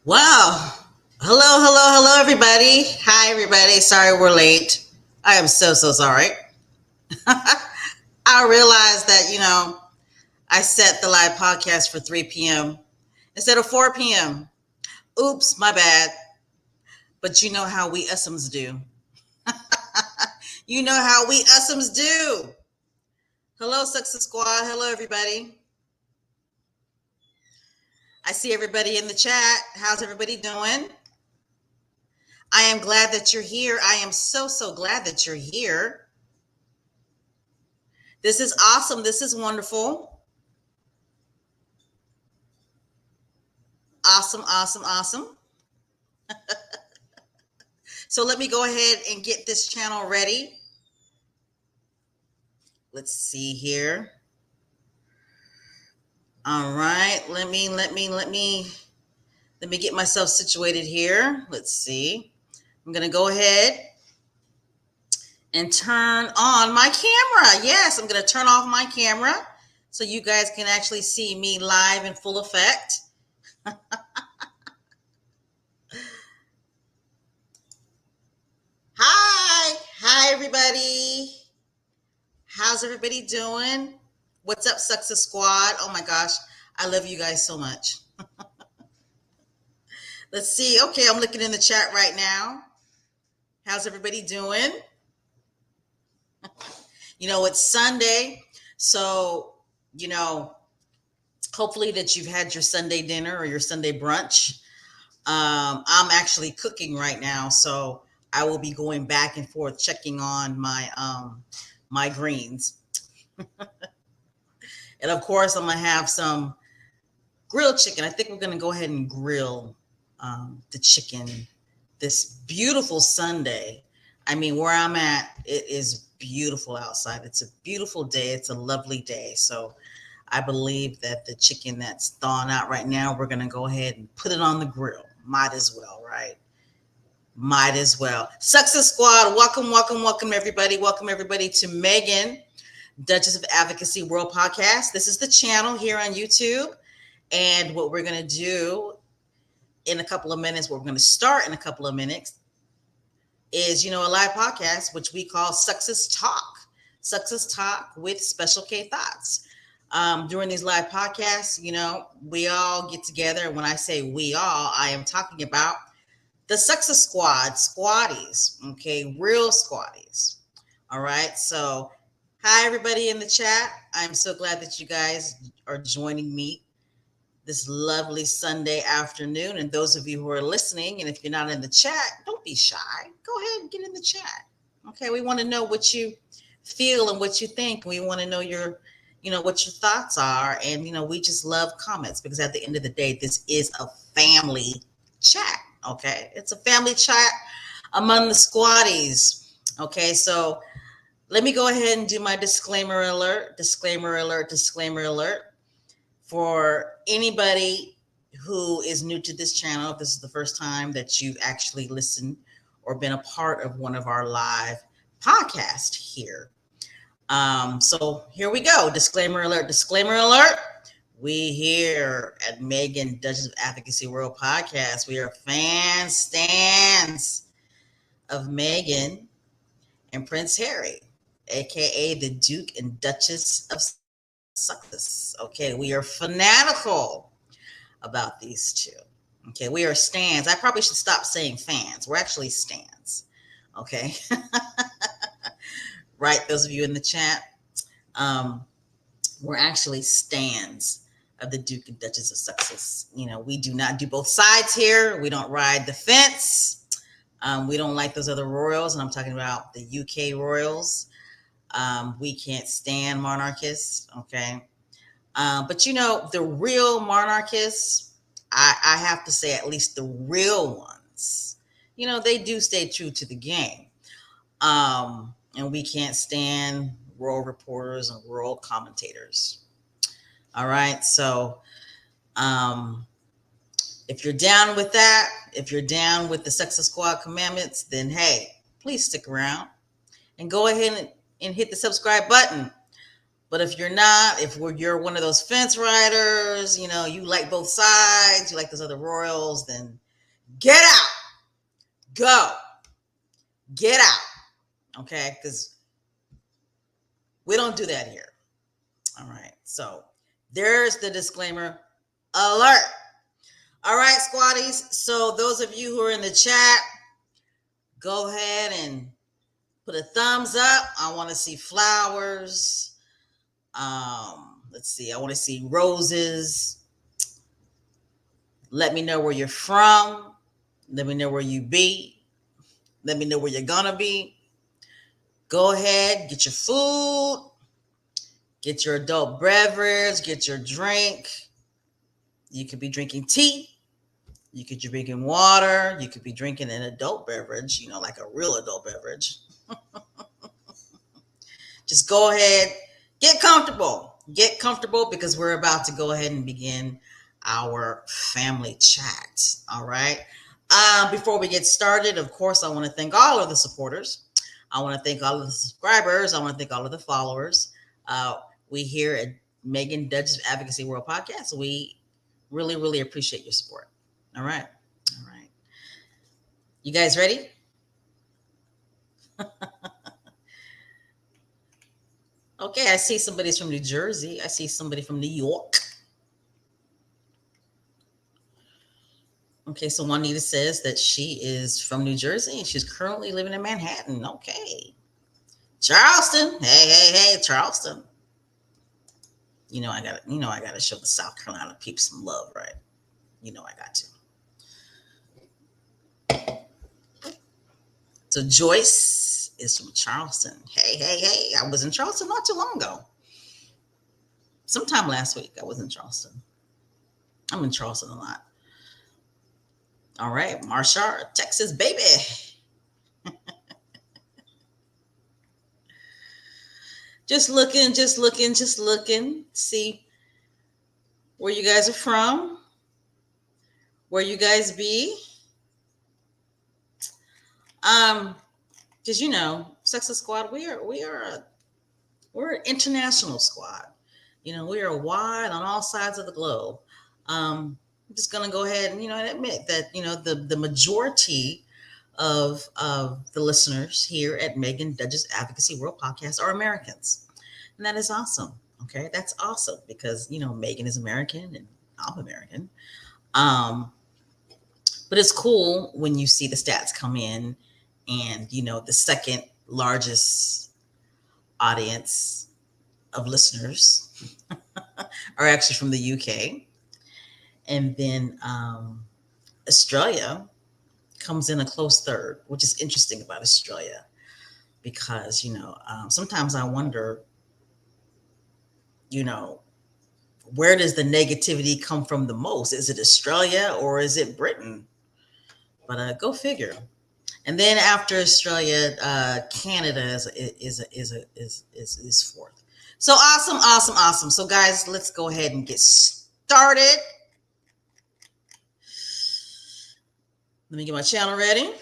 Wow. Hello, everybody. Hi, everybody. Sorry we're late. I am so sorry. I realized that, I set the live podcast for 3 p.m. instead of 4 p.m. Oops, my bad. But you know how we Ussums do. You know how we Ussums do. Hello, Success Squad. Hello, everybody. I see everybody in the chat. How's everybody doing? I am glad that you're here. I am so glad that you're here. This is awesome. This is wonderful. Awesome. So let me go ahead and get this channel ready. Let's see here. All right. Let me get myself situated here. Let's see. I'm going to go ahead and turn on my camera. Yes, I'm going to turn off my camera so you guys can actually see me live in full effect. Hi, everybody. How's everybody doing? What's up, Success Squad? Oh my gosh, I love you guys so much. Let's see. Okay, I'm looking in the chat right now. How's everybody doing? It's Sunday, so hopefully that you've had your Sunday dinner or your Sunday brunch. I'm actually cooking right now, so I will be going back and forth checking on my greens. And of course, I'm gonna have some grilled chicken. I think we're gonna go ahead and grill the chicken this beautiful Sunday. I mean, where I'm at, it is beautiful outside. It's a beautiful day. It's a lovely day. So I believe that the chicken that's thawing out right now, we're gonna go ahead and put it on the grill. Might as well, right? Might as well. Success Squad, welcome everybody. Welcome everybody to Meghan, Duchess of Advocacy World Podcast. This is the channel here on YouTube. And what we're going to do in a couple of minutes, what we're going to start in a couple of minutes is, a live podcast, which we call Success Talk. Success Talk with Special K Thoughts. During these live podcasts, we all get together. When I say we all, I am talking about the Success Squad, squaddies, okay, real squaddies. All right. So, hi, everybody in the chat. I'm so glad that you guys are joining me this lovely Sunday afternoon. And those of you who are listening, and if you're not in the chat, don't be shy. Go ahead and get in the chat. Okay. We want to know what you feel and what you think. We want to know what your thoughts are. And, we just love comments because at the end of the day, this is a family chat. Okay. It's a family chat among the squaddies. Okay. So let me go ahead and do my disclaimer alert. For anybody who is new to this channel, if this is the first time that you've actually listened or been a part of one of our live podcasts here. So here we go. Disclaimer alert. We here at Meghan, Duchess of Advocacy World Podcast, we are stands of Meghan and Prince Harry, aka the Duke and Duchess of Sussex. Okay, we are fanatical about these two. Okay, we are stans. I probably should stop saying fans. We're actually stans. Okay. Right, those of you in the chat. We're actually stans of the Duke and Duchess of Sussex. We do not do both sides here. We don't ride the fence. We don't like those other royals, and I'm talking about the UK royals. We can't stand monarchists, okay? But the real monarchists, I have to say at least the real ones, they do stay true to the game. And we can't stand royal reporters and royal commentators. All right, so if you're down with that, if you're down with the Success Squad commandments, then hey, please stick around and go ahead and hit the subscribe button. But if you're not, if you're one of those fence riders, you like both sides, you like those other royals, then get out, go, get out, okay? Because we don't do that here. All right, so there's the disclaimer alert. All right, squaddies. So those of you who are in the chat, go ahead and put a thumbs up. I want to see flowers. Let's see. I want to see roses. Let me know where you're from. Let me know where you be. Let me know where you're gonna be. Go ahead, get your food, get your adult beverage, get your drink. You could be drinking tea. You could be drinking water. You could be drinking an adult beverage, like a real adult beverage. Just go ahead, get comfortable. Get comfortable because we're about to go ahead and begin our family chat. All right. Before we get started, of course, I want to thank all of the supporters. I want to thank all of the subscribers. I want to thank all of the followers. We here at Meghan Duchess Advocacy World Podcast, we really, really appreciate your support. All right. All right. You guys ready? Okay, I see somebody's from New Jersey. I see somebody from New York. Okay, so Juanita says that she is from New Jersey and she's currently living in Manhattan. Okay. Charleston. Hey, Charleston. I gotta show the South Carolina peeps some love, right? I got to. So Joyce is from Charleston. Hey. I was in Charleston not too long ago. Sometime last week, I was in Charleston. I'm in Charleston a lot. All right, Marshall, Texas, baby. Just looking. See where you guys are from, where you guys be. Because Success Squad, we're an international squad. We are wide on all sides of the globe. I'm just gonna go ahead and admit that the majority of the listeners here at Meghan Duchess Advocacy World Podcast are Americans, and that is awesome. Okay, that's awesome because Meghan is American and I'm American. But it's cool when you see the stats come in, and the second largest audience of listeners are actually from the UK. And then Australia comes in a close third, which is interesting about Australia because, sometimes I wonder, where does the negativity come from the most? Is it Australia or is it Britain? But go figure. And then after Australia, Canada is fourth. So awesome. So guys, let's go ahead and get started. Let me get my channel ready.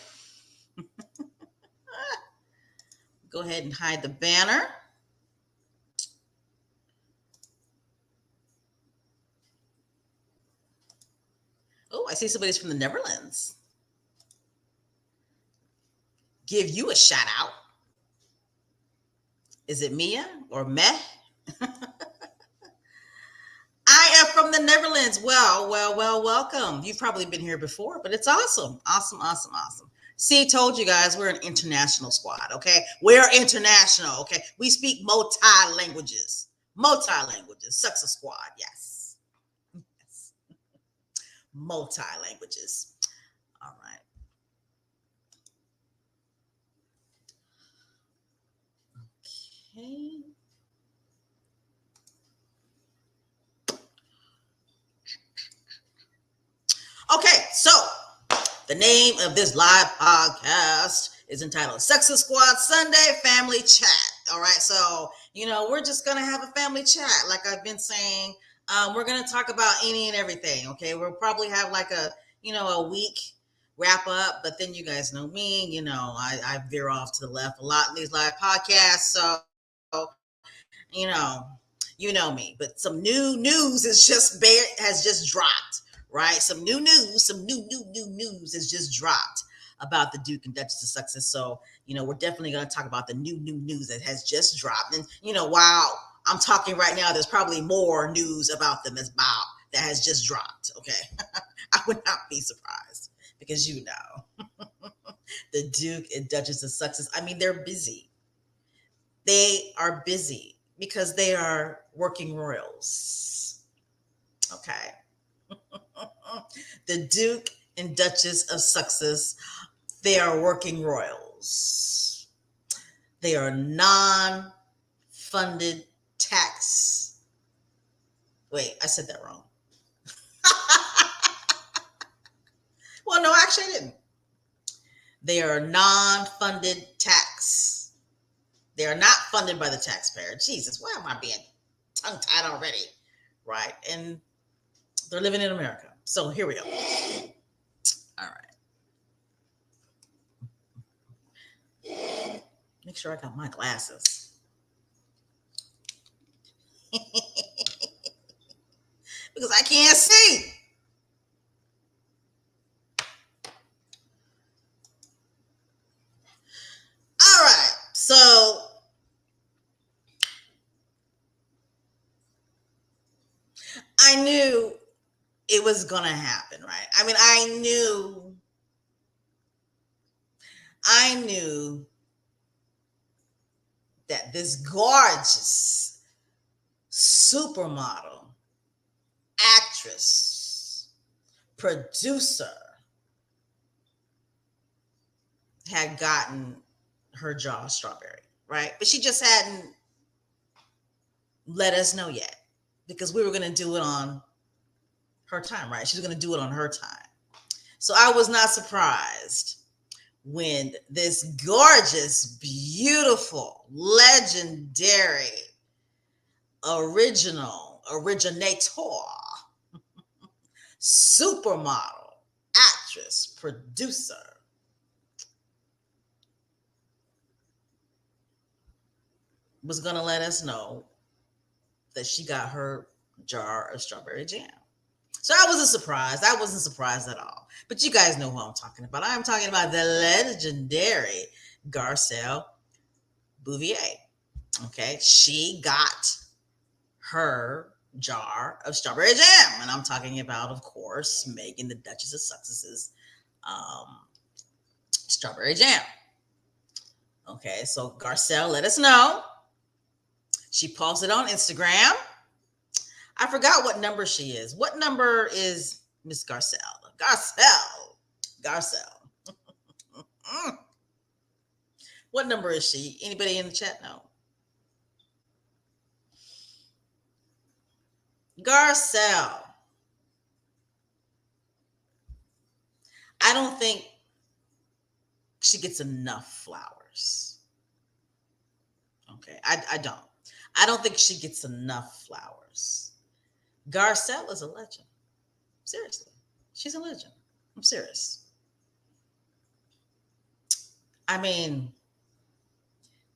Go ahead and hide the banner. Oh, I see somebody's from the Netherlands. Give you a shout out. Is it Mia or Meh? I am from the Netherlands. Well, welcome. You've probably been here before, but it's awesome. Awesome. See, told you guys we're an international squad, okay? We're international, okay? We speak multi-languages. Success Squad, yes. Multi-languages. All right. Okay. Okay, so the name of this live podcast is entitled Success Squad Sunday Family Chat. All right, so we're just gonna have a family chat, like I've been saying. We're gonna talk about any and everything. Okay, we'll probably have like a week wrap up, but then you guys know me. I veer off to the left a lot in these live podcasts, so You know me, but some new news has just dropped, right? Some new news, some new news has just dropped about the Duke and Duchess of Sussex. So, we're definitely going to talk about the new news that has just dropped. And, while I'm talking right now, there's probably more news about them that has just dropped. Okay. I would not be surprised because, the Duke and Duchess of Sussex, I mean, they're busy. They are busy because they are working royals. Okay. The Duke and Duchess of Sussex, they are working royals. They are non-funded tax. Wait, I said that wrong. Well, no, actually I didn't. They are non-funded tax. They are not funded by the taxpayer. Jesus, why am I being tongue-tied already? Right? And they're living in America. So here we go. All right. Make sure I got my glasses. Because I can't see. All right. So I knew it was going to happen, right? I mean, I knew that this gorgeous supermodel, actress, producer had gotten her jaw strawberry, right? But she just hadn't let us know yet because we were going to do it on her time, right? She was going to do it on her time. So I was not surprised when this gorgeous, beautiful, legendary, originator, supermodel, actress, producer was going to let us know that she got her jar of strawberry jam. So I wasn't surprised. I wasn't surprised at all. But you guys know who I'm talking about. I'm talking about the legendary Garcel Bouvier. Okay. She got her jar of strawberry jam. And I'm talking about, of course, Meghan, the Duchess of Sussexes, strawberry jam. Okay. So Garcel let us know. She posted on Instagram. I forgot what number she is. What number is Miss Garcel? Garcel. What number is she? Anybody in the chat know? Garcel. I don't think she gets enough flowers. Okay, I don't. I don't think she gets enough flowers. Garcel is a legend. Seriously. She's a legend. I'm serious. I mean,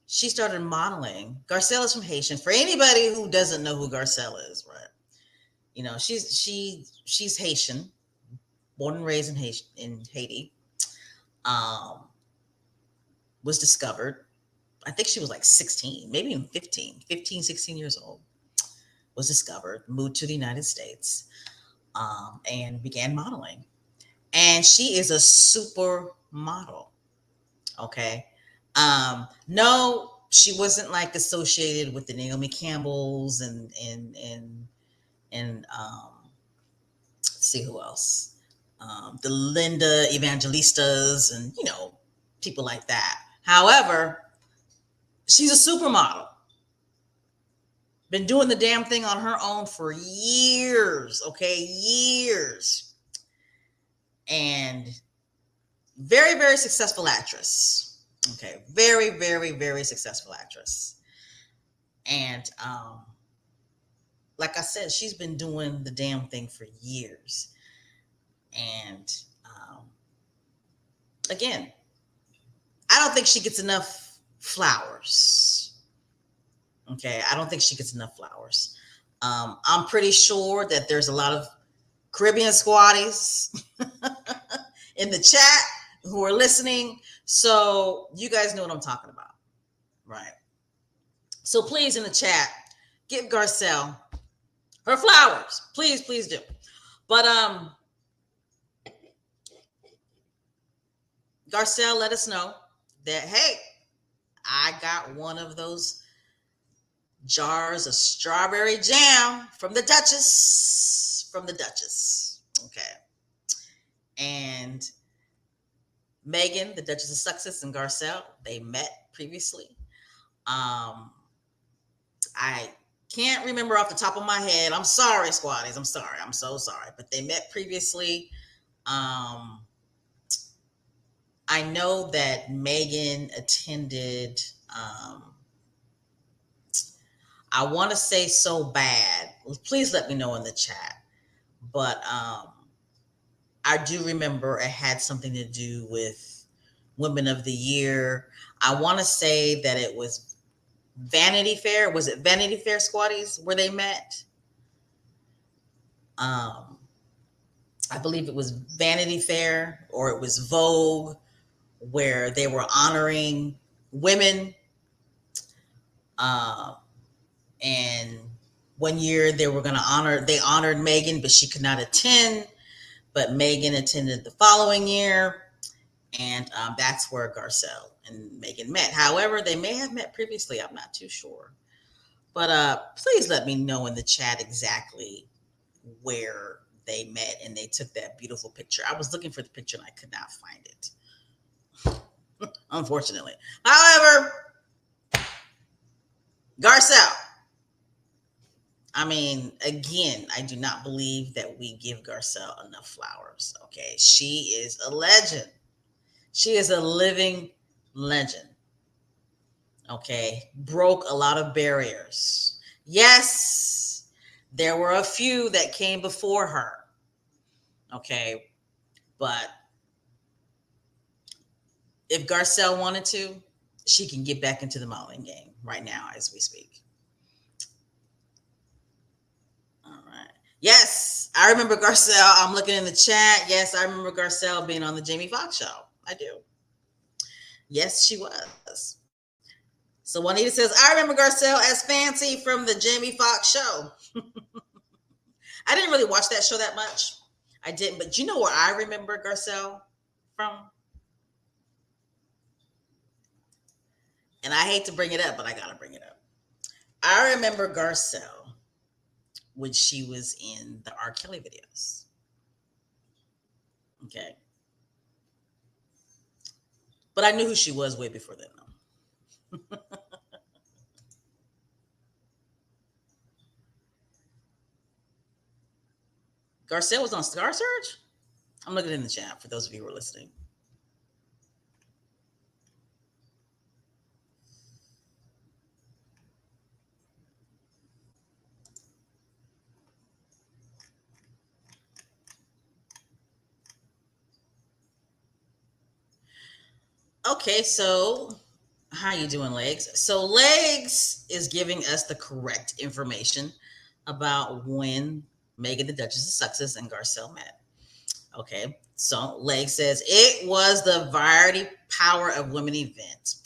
she started modeling. Garcel is from Haitian. For anybody who doesn't know who Garcel is, right? She's Haitian, born and raised in Haiti. Was discovered. I think she was like 16, maybe even 15, 16 years old. Was discovered, moved to the United States, and began modeling. And she is a supermodel. Okay. No, she wasn't like associated with the Naomi Campbells and let's see who else. The Linda Evangelistas and people like that. However, she's a supermodel. Been doing the damn thing on her own for years, okay? Years. And very, very successful actress. Okay. Very, very, very successful actress. And like I said, she's been doing the damn thing for years. And again, I don't think she gets enough flowers. Okay, I don't think she gets enough flowers. I'm pretty sure that there's a lot of Caribbean squatties in the chat who are listening. So you guys know what I'm talking about, right? So please, in the chat, give Garcelle her flowers. Please, please do. But Garcelle let us know that, hey, I got one of those jars of strawberry jam from the Duchess. From the Duchess. Okay. And Meghan, the Duchess of Sussex, and Garcelle, they met previously. I can't remember off the top of my head. I'm sorry, squaddies. I'm sorry. I'm so sorry. But they met previously. Um, I know that Meghan attended, I want to say So Bad. Please let me know in the chat. But I do remember it had something to do with Women of the Year. I want to say that it was Vanity Fair. Was it Vanity Fair, squaddies, where they met? I believe it was Vanity Fair, or it was Vogue, where they were honoring women. And one year they honored Meghan, but she could not attend. But Meghan attended the following year. And that's where Garcelle and Meghan met. However, they may have met previously. I'm not too sure. But please let me know in the chat exactly where they met and they took that beautiful picture. I was looking for the picture and I could not find it, unfortunately. However, Garcelle, I mean, again, I do not believe that we give Garcelle enough flowers. Okay, she is a legend. She is a living legend. Okay, broke a lot of barriers. Yes, there were a few that came before her. Okay, but if Garcelle wanted to, she can get back into the modeling game right now as we speak. All right. Yes, I remember Garcelle. I'm looking in the chat. Yes, I remember Garcelle being on the Jamie Foxx show. I do. Yes, she was. So Juanita says, I remember Garcelle as Fancy from the Jamie Foxx show. I didn't really watch that show that much. I didn't, but you know where I remember Garcelle from? And I hate to bring it up, but I gotta bring it up. I remember Garcelle when she was in the R. Kelly videos. Okay. But I knew who she was way before then, though. Garcelle was on Star Search? I'm looking in the chat for those of you who are listening. Okay, so how you doing, Legs? So Legs is giving us the correct information about when Meghan, the Duchess of Sussex, and Garcelle met. Okay, so Legs says it was the Variety Power of Women event.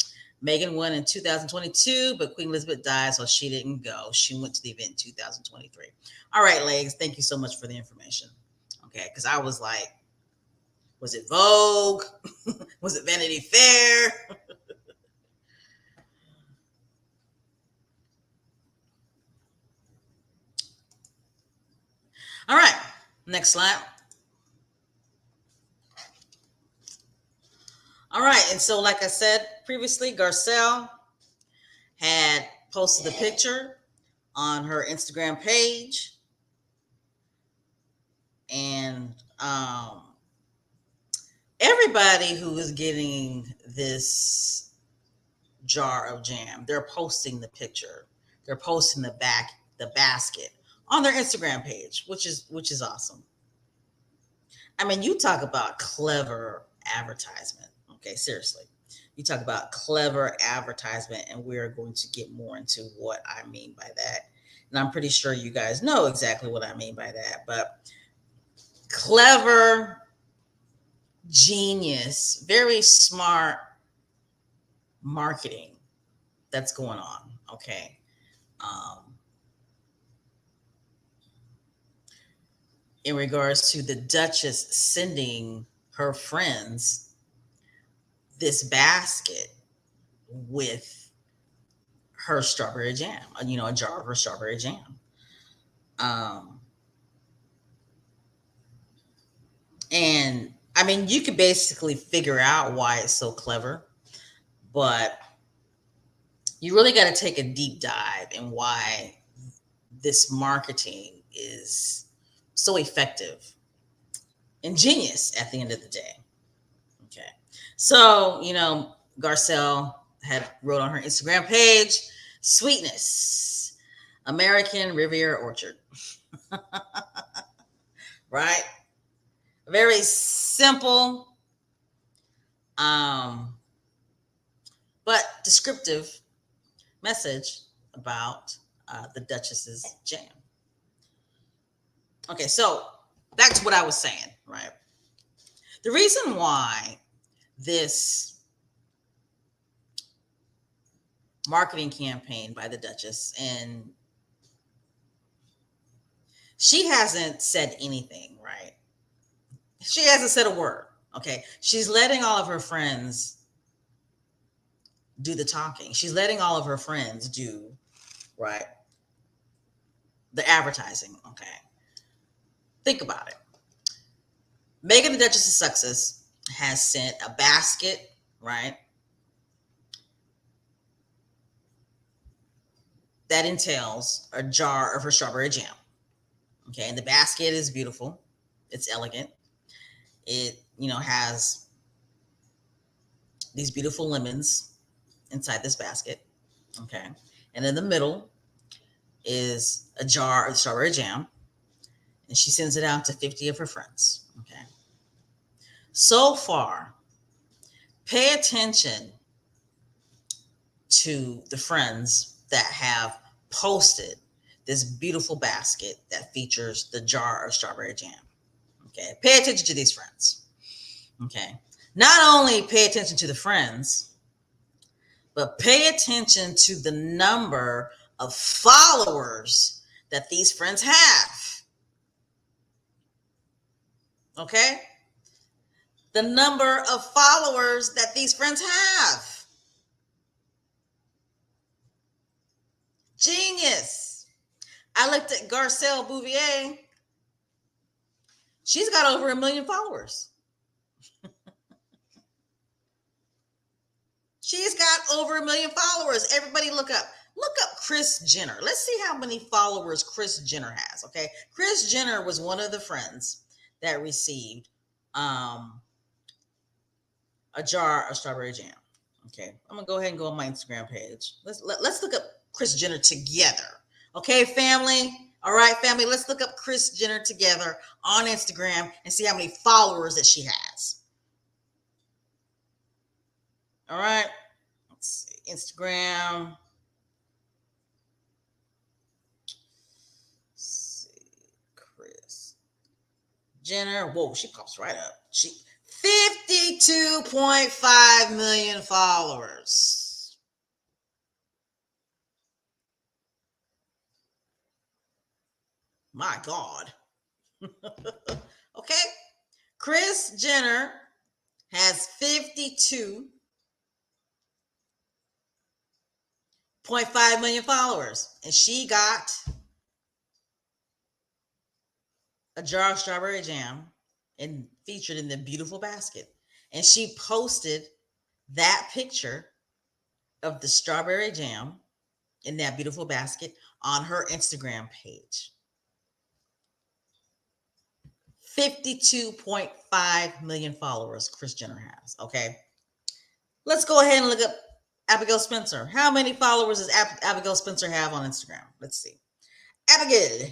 Meghan won in 2022, but Queen Elizabeth died, so she didn't go. She went to the event in 2023. All right, Legs, thank you so much for the information. Okay, because I was like, was it Vogue? Was it Vanity Fair? All right, next slide. All right, and so like I said previously, Garcelle had posted a picture on her Instagram page, and everybody who is getting this jar of jam, they're posting the picture, they're posting the basket on their Instagram page, which is awesome. I mean, you talk about clever advertisement. Okay, seriously. You talk about clever advertisement, and we're going to get more into what I mean by that. And I'm pretty sure you guys know exactly what I mean by that. But clever, genius, very smart marketing that's going on. Okay. In regards to the Duchess sending her friends this basket with her strawberry jam, a jar of her strawberry jam. Um, and I mean, you could basically figure out why it's so clever, but you really got to take a deep dive in why this marketing is so effective and genius at the end of the day. Okay. So, Garcel had wrote on her Instagram page, sweetness, American Riviera Orchard. Right? Very simple, um, but descriptive message about the Duchess's jam. Okay, so back to what I was saying, right? The reason why this marketing campaign by the Duchess, and she hasn't said anything, right? She hasn't said a word. Okay. She's letting all of her friends do the talking. She's letting all of her friends do, right, the advertising. Okay. Think about it. Meghan, the Duchess of Sussex, has sent a basket, right, that entails a jar of her strawberry jam. Okay. And the basket is beautiful. It's elegant. It, has these beautiful lemons inside this basket. Okay. And in the middle is a jar of strawberry jam. And she sends it out to 50 of her friends. Okay. So far, pay attention to the friends that have posted this beautiful basket that features the jar of strawberry jam. Okay. Pay attention to these friends. Okay. Not only pay attention to the friends, but pay attention to the number of followers that these friends have. Okay? The number of followers that these friends have. Genius. I looked at Garcel Bouvier. She's got over 1 million followers. She's got over 1 million followers. Everybody look up Kris Jenner. Let's see how many followers Kris Jenner has. Okay. Kris Jenner was one of the friends that received a jar of strawberry jam. Okay. I'm going to go ahead and go on my Instagram page. Let's look up Kris Jenner together. Okay, family. All right, family. Let's look up Kris Jenner together on Instagram and see how many followers that she has. All right. Let's see. Instagram. Let's see. Kris Jenner. Whoa, she pops right up. She 52.5 million followers. My God. Okay. Kris Jenner has 52.5 million followers. And she got a jar of strawberry jam and featured in the beautiful basket. And she posted that picture of the strawberry jam in that beautiful basket on her Instagram page. 52.5 million followers Kris Jenner has. Okay. Let's go ahead and look up Abigail Spencer. How many followers does Abigail Spencer have on Instagram? Let's see. Abigail.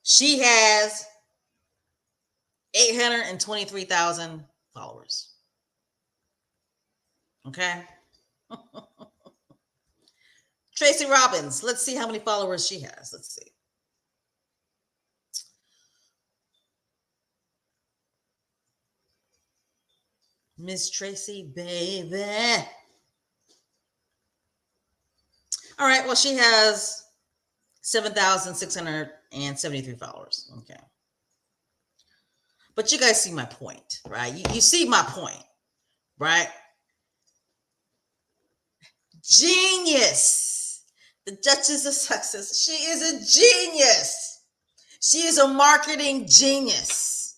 She has 823,000 followers. Okay. Tracy Robbins, let's see how many followers she has. Let's see. Miss Tracy, baby. All right, well, she has 7,673 followers. Okay. But you guys see my point, right? You see my point, right? Genius. The Duchess of Sussex. She is a genius. She is a marketing genius.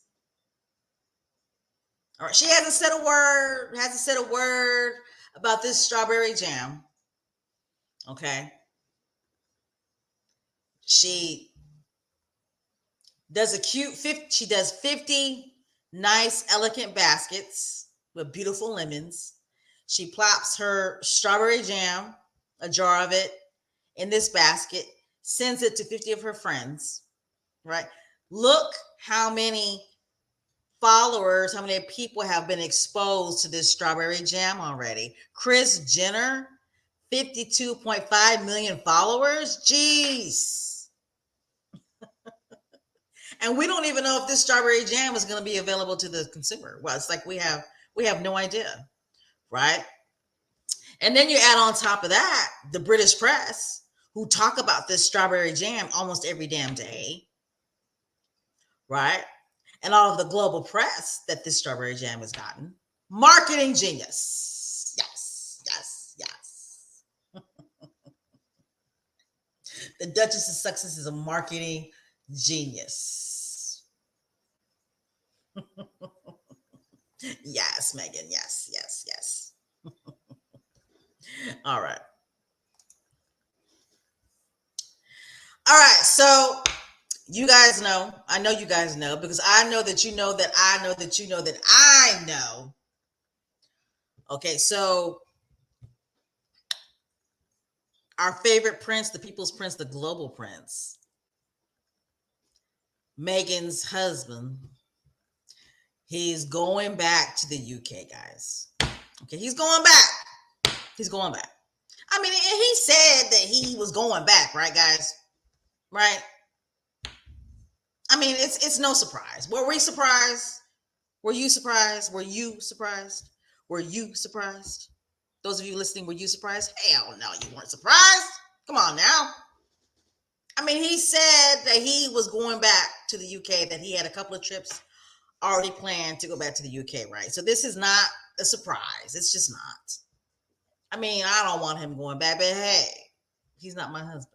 All right. She hasn't said a word about this strawberry jam. Okay. She does she does 50 nice, elegant baskets with beautiful lemons. She plops her strawberry jam, a jar of it, in this basket, sends it to 50 of her friends, right? Look how many followers, how many people have been exposed to this strawberry jam already. Kris Jenner, 52.5 million followers. Jeez. And we don't even know if this strawberry jam is going to be available to the consumer. Well, it's like we have no idea, right? And then you add on top of that the British press, who talk about this strawberry jam almost every damn day, right? And all of the global press that this strawberry jam has gotten. Marketing genius. Yes, yes, yes. The Duchess of Sussex is a marketing genius. Yes, Meghan. Yes, yes, yes. All right. All right. So you guys know, I know you guys know, because I know that you know that I know that you know that I know. Okay. So our favorite prince, the people's prince, the global prince, Meghan's husband, he's going back to the UK, guys. Okay. He's going back. He's going back. I mean, he said that he was going back, right, guys? Right? I mean, it's no surprise. Were we surprised? Were you surprised? Were you surprised? Were you surprised? Those of you listening, were you surprised? Hell no, you weren't surprised. Come on now. I mean, he said that he was going back to the UK, that he had a couple of trips already planned to go back to the UK, right? So this is not a surprise. It's just not. I mean, I don't want him going back, but hey, he's not my husband.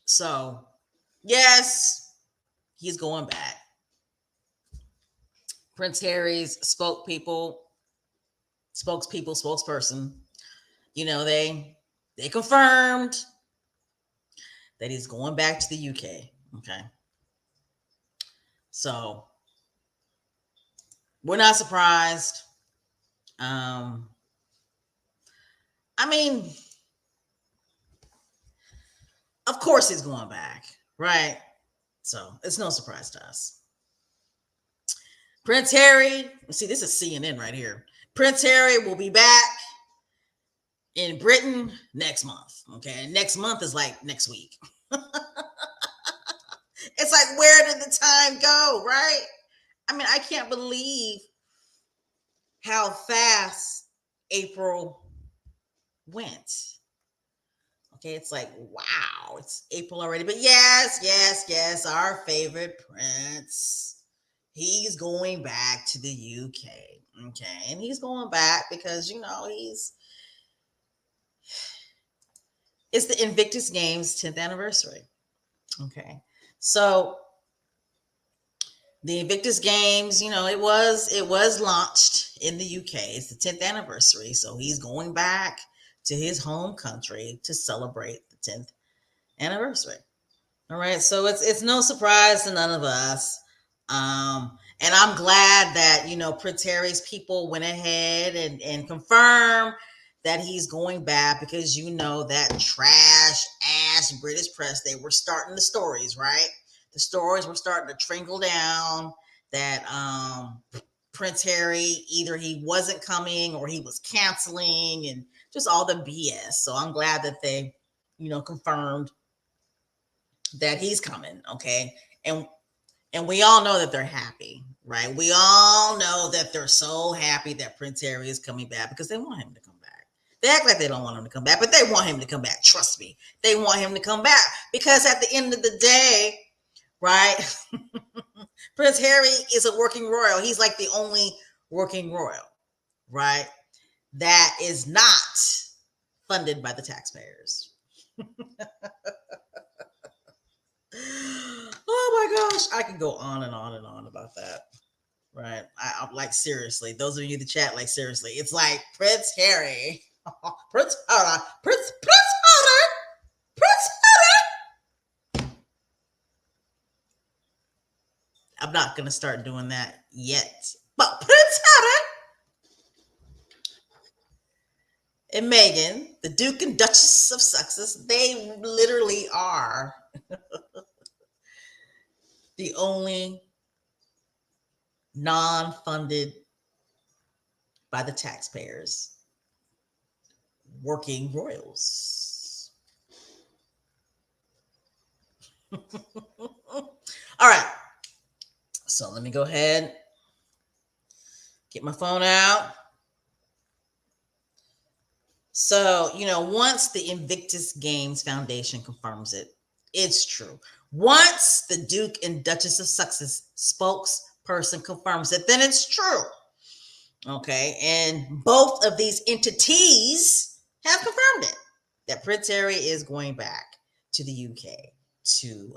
So, yes, he's going back. Prince Harry's spokesperson, you know, they confirmed that he's going back to the UK. Okay. So we're not surprised. I mean, of course he's going back, right? So it's no surprise to us. Prince Harry, see, this is CNN right here. Prince Harry will be back in Britain next month. Okay. Next month is like next week. It's like, where did the time go, right? I mean, I can't believe how fast April went. Okay, it's like, wow, it's April already. But yes, our favorite prince, he's going back to the UK. Okay, and he's going back because, you know, it's the Invictus Games 10th anniversary. Okay, so the Invictus Games, you know, it was launched in the UK. It's the 10th anniversary, so he's going back to his home country to celebrate the 10th anniversary. All right, so it's no surprise to none of us. And I'm glad that, you know, Prince Harry's people went ahead and confirmed that he's going back because you know that trash ass British press, they were starting the stories, right? The stories were starting to trickle down that Prince Harry, either he wasn't coming or he was canceling and just all the BS. So I'm glad that they, confirmed that he's coming, okay? And we all know that they're happy, right? We all know that they're so happy that Prince Harry is coming back because they want him to come back. They act like they don't want him to come back, but they want him to come back. Trust me. They want him to come back because at the end of the day, right? Prince Harry is a working royal. He's like the only working royal, right? That is not funded by the taxpayers. Oh my gosh, I can go on and on and on about that. Right. I'm like, seriously, those of you in the chat, like, seriously, it's like Prince Harry, Prince Harry, Prince Harry, Prince Harry. I'm not going to start doing that yet, but Prince Harry and Meghan, the Duke and Duchess of Sussex, they literally are the only non-funded by the taxpayers working royals. All right. So let me go ahead, get my phone out. So, once the Invictus Games Foundation confirms it, it's true. Once the Duke and Duchess of Sussex spokesperson confirms it, then it's true. Okay. And both of these entities have confirmed it, that Prince Harry is going back to the UK to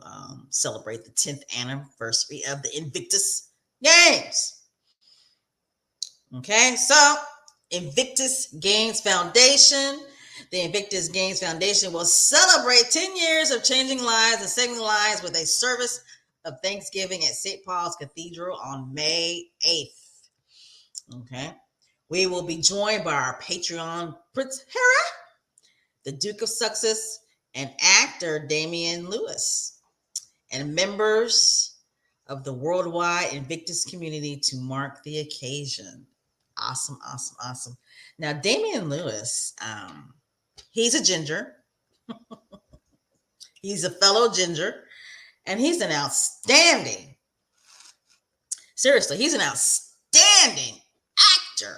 celebrate the 10th anniversary of the Invictus Games. Okay. So Invictus Games Foundation. The Invictus Games Foundation will celebrate 10 years of changing lives and saving lives with a service of Thanksgiving at St. Paul's Cathedral on May 8th. Okay. We will be joined by our Patreon Prince Harry, the Duke of Sussex, and actor Damian Lewis, and members of the worldwide Invictus community to mark the occasion. Awesome, awesome, awesome. Now, Damian Lewis, he's a ginger. He's a fellow ginger, and he's an outstanding, seriously, he's an outstanding actor.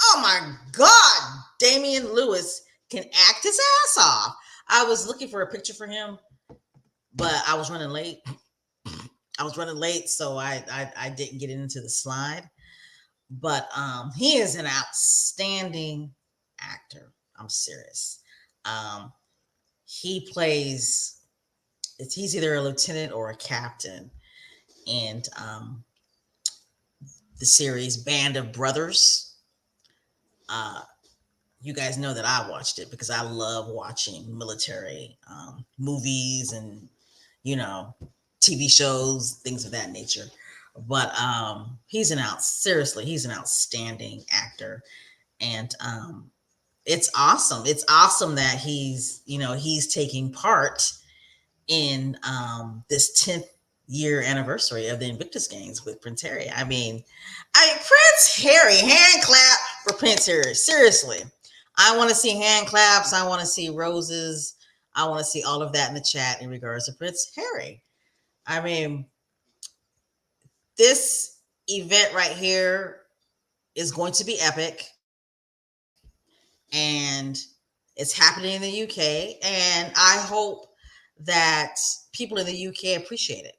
Oh my God, Damian Lewis can act his ass off. I was looking for a picture for him, but I was running late. So I didn't get into the slide. But he is an outstanding actor. I'm serious. He plays, he's either a lieutenant or a captain in the series Band of Brothers. You guys know that I watched it because I love watching military movies and, TV shows, things of that nature. But he's an outstanding actor. And it's awesome. It's awesome that he's taking part in this 10th year anniversary of the Invictus Games with Prince Harry. I mean, Prince Harry, hand clap for Prince Harry. Seriously. I want to see hand claps. I want to see roses. I want to see all of that in the chat in regards to Prince Harry. I mean, this event right here is going to be epic. And it's happening in the UK. And I hope that people in the UK appreciate it.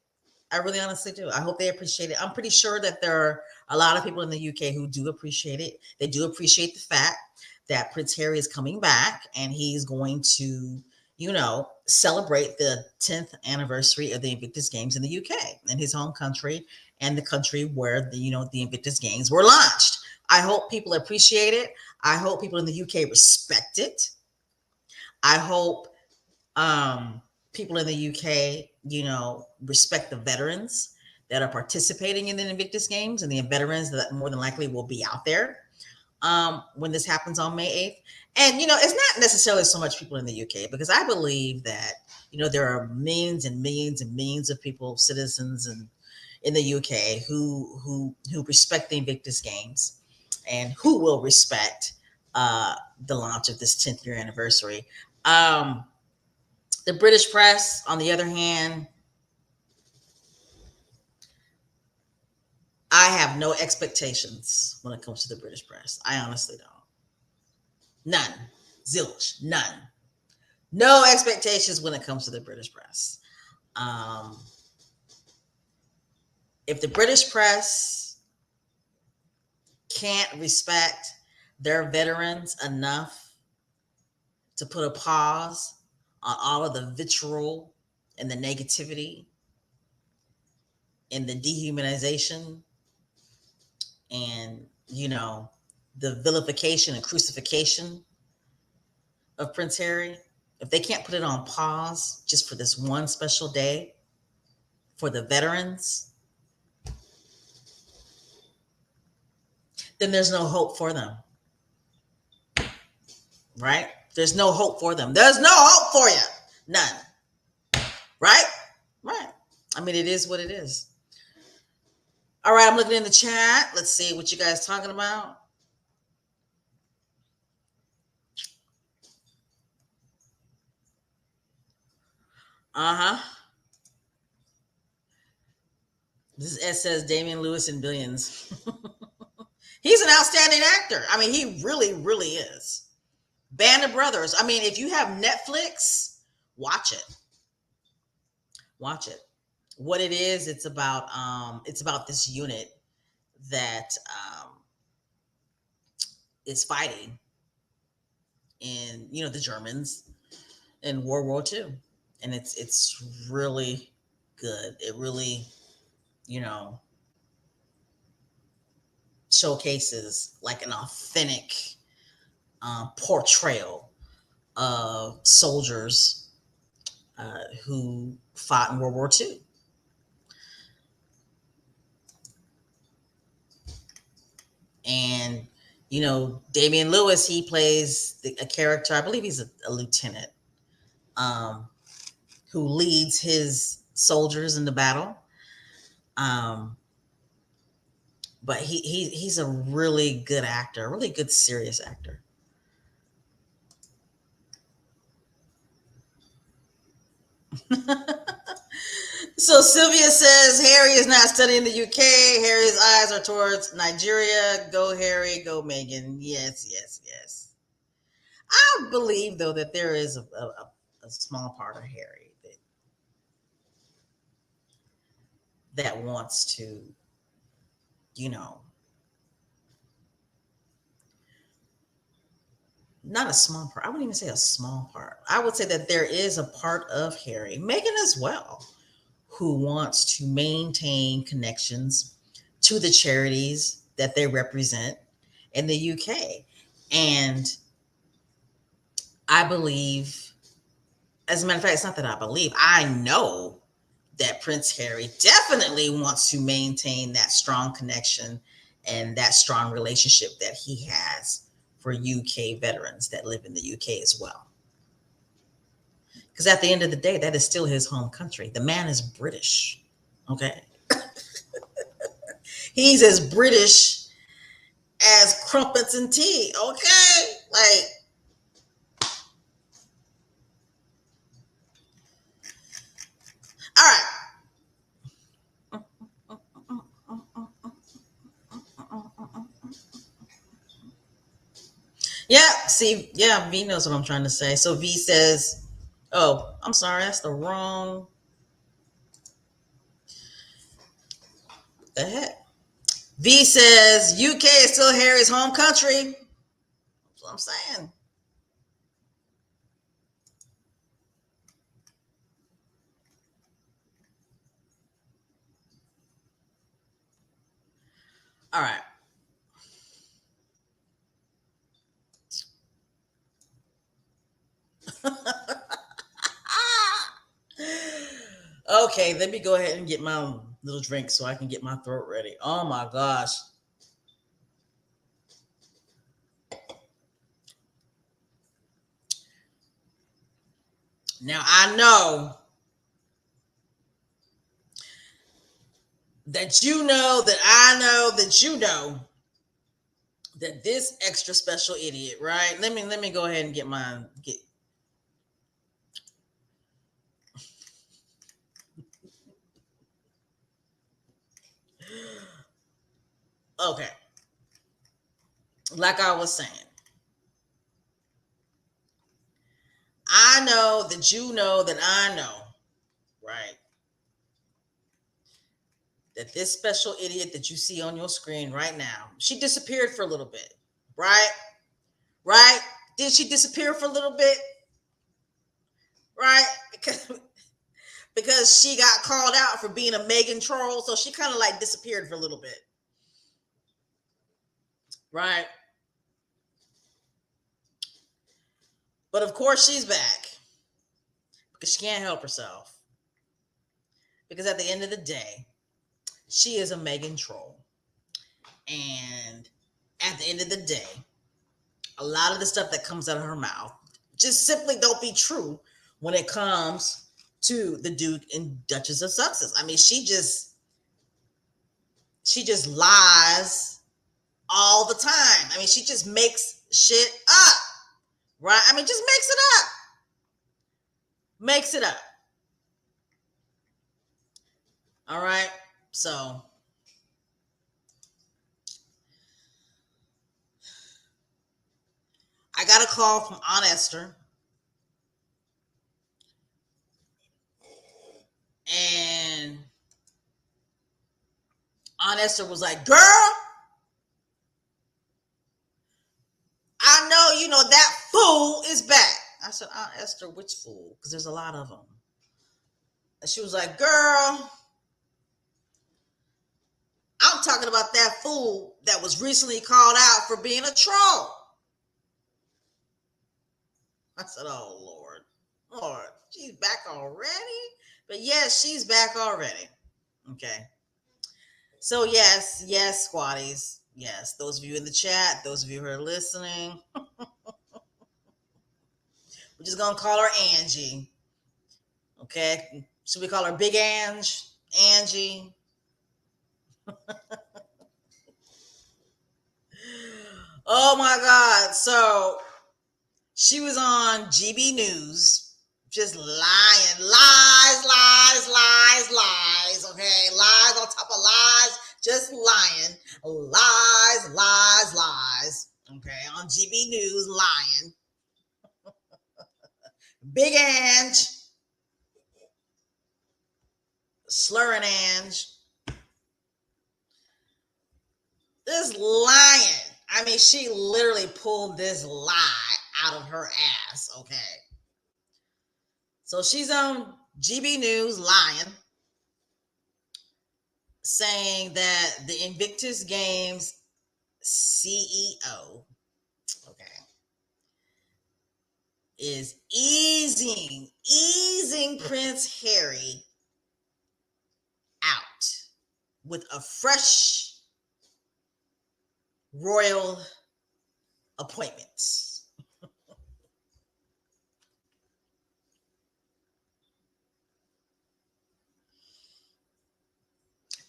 I really honestly do. I hope they appreciate it. I'm pretty sure that there are a lot of people in the UK who do appreciate it. They do appreciate the fact that Prince Harry is coming back and he's going to, celebrate the 10th anniversary of the Invictus Games in the UK, in his home country and the country where the Invictus Games were launched. I hope people appreciate it. I hope people in the UK respect it. I hope people in the UK, respect the veterans that are participating in the Invictus Games and the veterans that more than likely will be out there. when this happens on May 8th. And, it's not necessarily so much people in the UK, because I believe that, there are millions and millions and millions of people, citizens in the UK who respect the Invictus Games and who will respect the launch of this 10th year anniversary. The British press, on the other hand, I have no expectations when it comes to the British press. I honestly don't. None. Zilch. None. No expectations when it comes to the British press. If the British press can't respect their veterans enough to put a pause on all of the vitriol and the negativity and the dehumanization and, the vilification and crucifixion of Prince Harry, if they can't put it on pause just for this one special day for the veterans, then there's no hope for them. Right? There's no hope for them. There's no hope for you. None. Right? Right. I mean, it is what it is. All right, I'm looking in the chat. Let's see what you guys talking about. Uh-huh. This S says Damian Lewis in Billions. He's an outstanding actor. I mean, he really, really is. Band of Brothers. I mean, if you have Netflix, watch it. Watch it. What it is, it's about this unit that is fighting in, the Germans in World War II. And it's really good. It really, showcases like an authentic portrayal of soldiers who fought in World War II. And, Damian Lewis, he plays a character, I believe he's a lieutenant, who leads his soldiers in the battle. But he's a really good actor, a really good serious actor. So Sylvia says Harry is not studying the UK. Harry's eyes are towards Nigeria. Go Harry, go Meghan. Yes, yes, yes. I believe though that there is a small part of Harry that wants to, not a small part. I wouldn't even say a small part. I would say that there is a part of Harry, Meghan as well, who wants to maintain connections to the charities that they represent in the UK. And I believe, as a matter of fact, it's not that I believe, I know that Prince Harry definitely wants to maintain that strong connection and that strong relationship that he has for UK veterans that live in the UK as well. Because at the end of the day, that is still his home country. The man is British. Okay. He's as British as crumpets and tea. Okay. Like, all right. Yeah, see, yeah, V knows what I'm trying to say. So V says, oh, I'm sorry, that's the wrong. The heck? V says UK is still Harry's home country. That's what I'm saying. All right. Okay, let me go ahead and get my little drink so I can get my throat ready. Oh my gosh. Now I know that you know that I know that you know that this extra special idiot, right? Let me go ahead and get mine. Okay. Like I was saying, I know that you know that I know, right? That this special idiot that you see on your screen right now, she disappeared for a little bit, right? Right? Did she disappear for a little bit? Right? Because she got called out for being a Meghan troll, so she kind of like disappeared for a little bit. Right? But of course she's back because she can't help herself. Because at the end of the day, she is a Meghan troll. And at the end of the day, a lot of the stuff that comes out of her mouth just simply don't be true when it comes to the Duke and Duchess of Sussex. I mean, she just lies all the time. I mean, she just makes shit up, right? I mean, just makes it up. Makes it up. All right. So I got a call from Aunt Esther. And Aunt Esther was like, girl, I know you know that fool is back. I said, Aunt Esther, which fool? Because there's a lot of them. And she was like, girl, I'm talking about that fool that was recently called out for being a troll. I said, oh, Lord. Lord, she's back already? But yes, she's back already. Okay. So yes, squatties. Yes, those of you in the chat, those of you who are listening, we're just going to call her Angie. Okay. Should we call her Big Ange? Angie? Oh my God. So she was on GB News, just lying. Lies. Okay. Lies on top of lies. Just lying. Lies. Okay. On GB News, lying. Big Ange. Slurring Ange. This lying. I mean, she literally pulled this lie out of her ass, okay? So she's on GB News lying, saying that the Invictus Games CEO, okay, is easing Prince Harry out with a fresh royal appointment.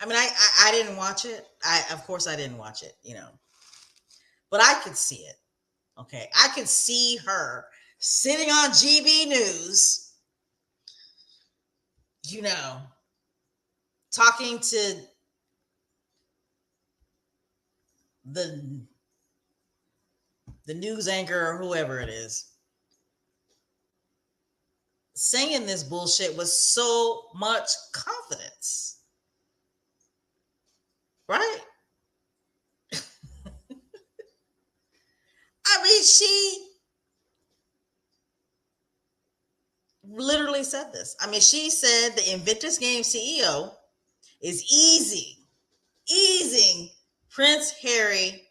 I mean, I didn't watch it. Of course I didn't watch it, but I could see it. Okay, I could see her sitting on GB News, talking to the news anchor or whoever it is, saying this bullshit with so much confidence. Right? I mean, she literally said this. I mean, she said the Invictus Games CEO is easing Prince Harry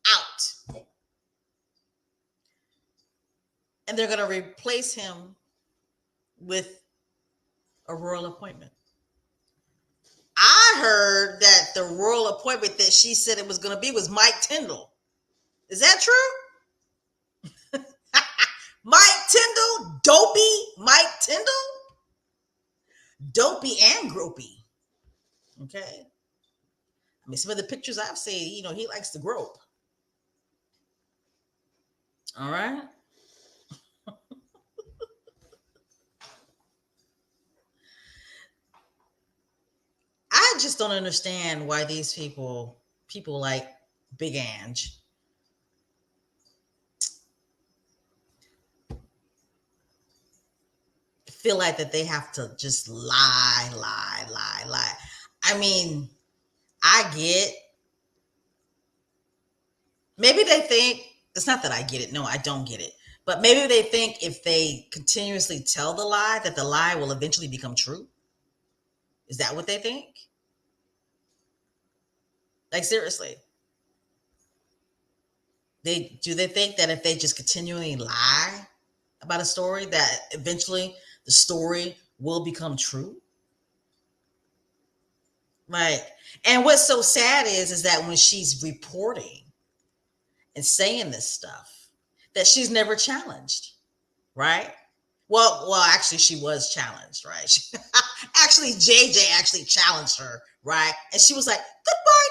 out. And they're going to replace him with a royal appointment. I heard that the royal appointment that she said it was going to be was Mike Tyndall. Is that true? Mike Tyndall, dopey Mike Tyndall, dopey and gropey. Okay. I mean, some of the pictures I've seen, he likes to grope. All right. I just don't understand why these people like Big Ange, feel like that they have to just lie. I mean, I get, maybe they think, it's not that I get it. No, I don't get it. But maybe they think if they continuously tell the lie, that the lie will eventually become true. Is that what they think? Like, seriously. Do they think that if they just continually lie about a story, that eventually the story will become true? Right. And what's so sad is that when she's reporting and saying this stuff, that she's never challenged, right? Well, actually, she was challenged, right? Actually, JJ actually challenged her, right? And she was like, "Goodbye.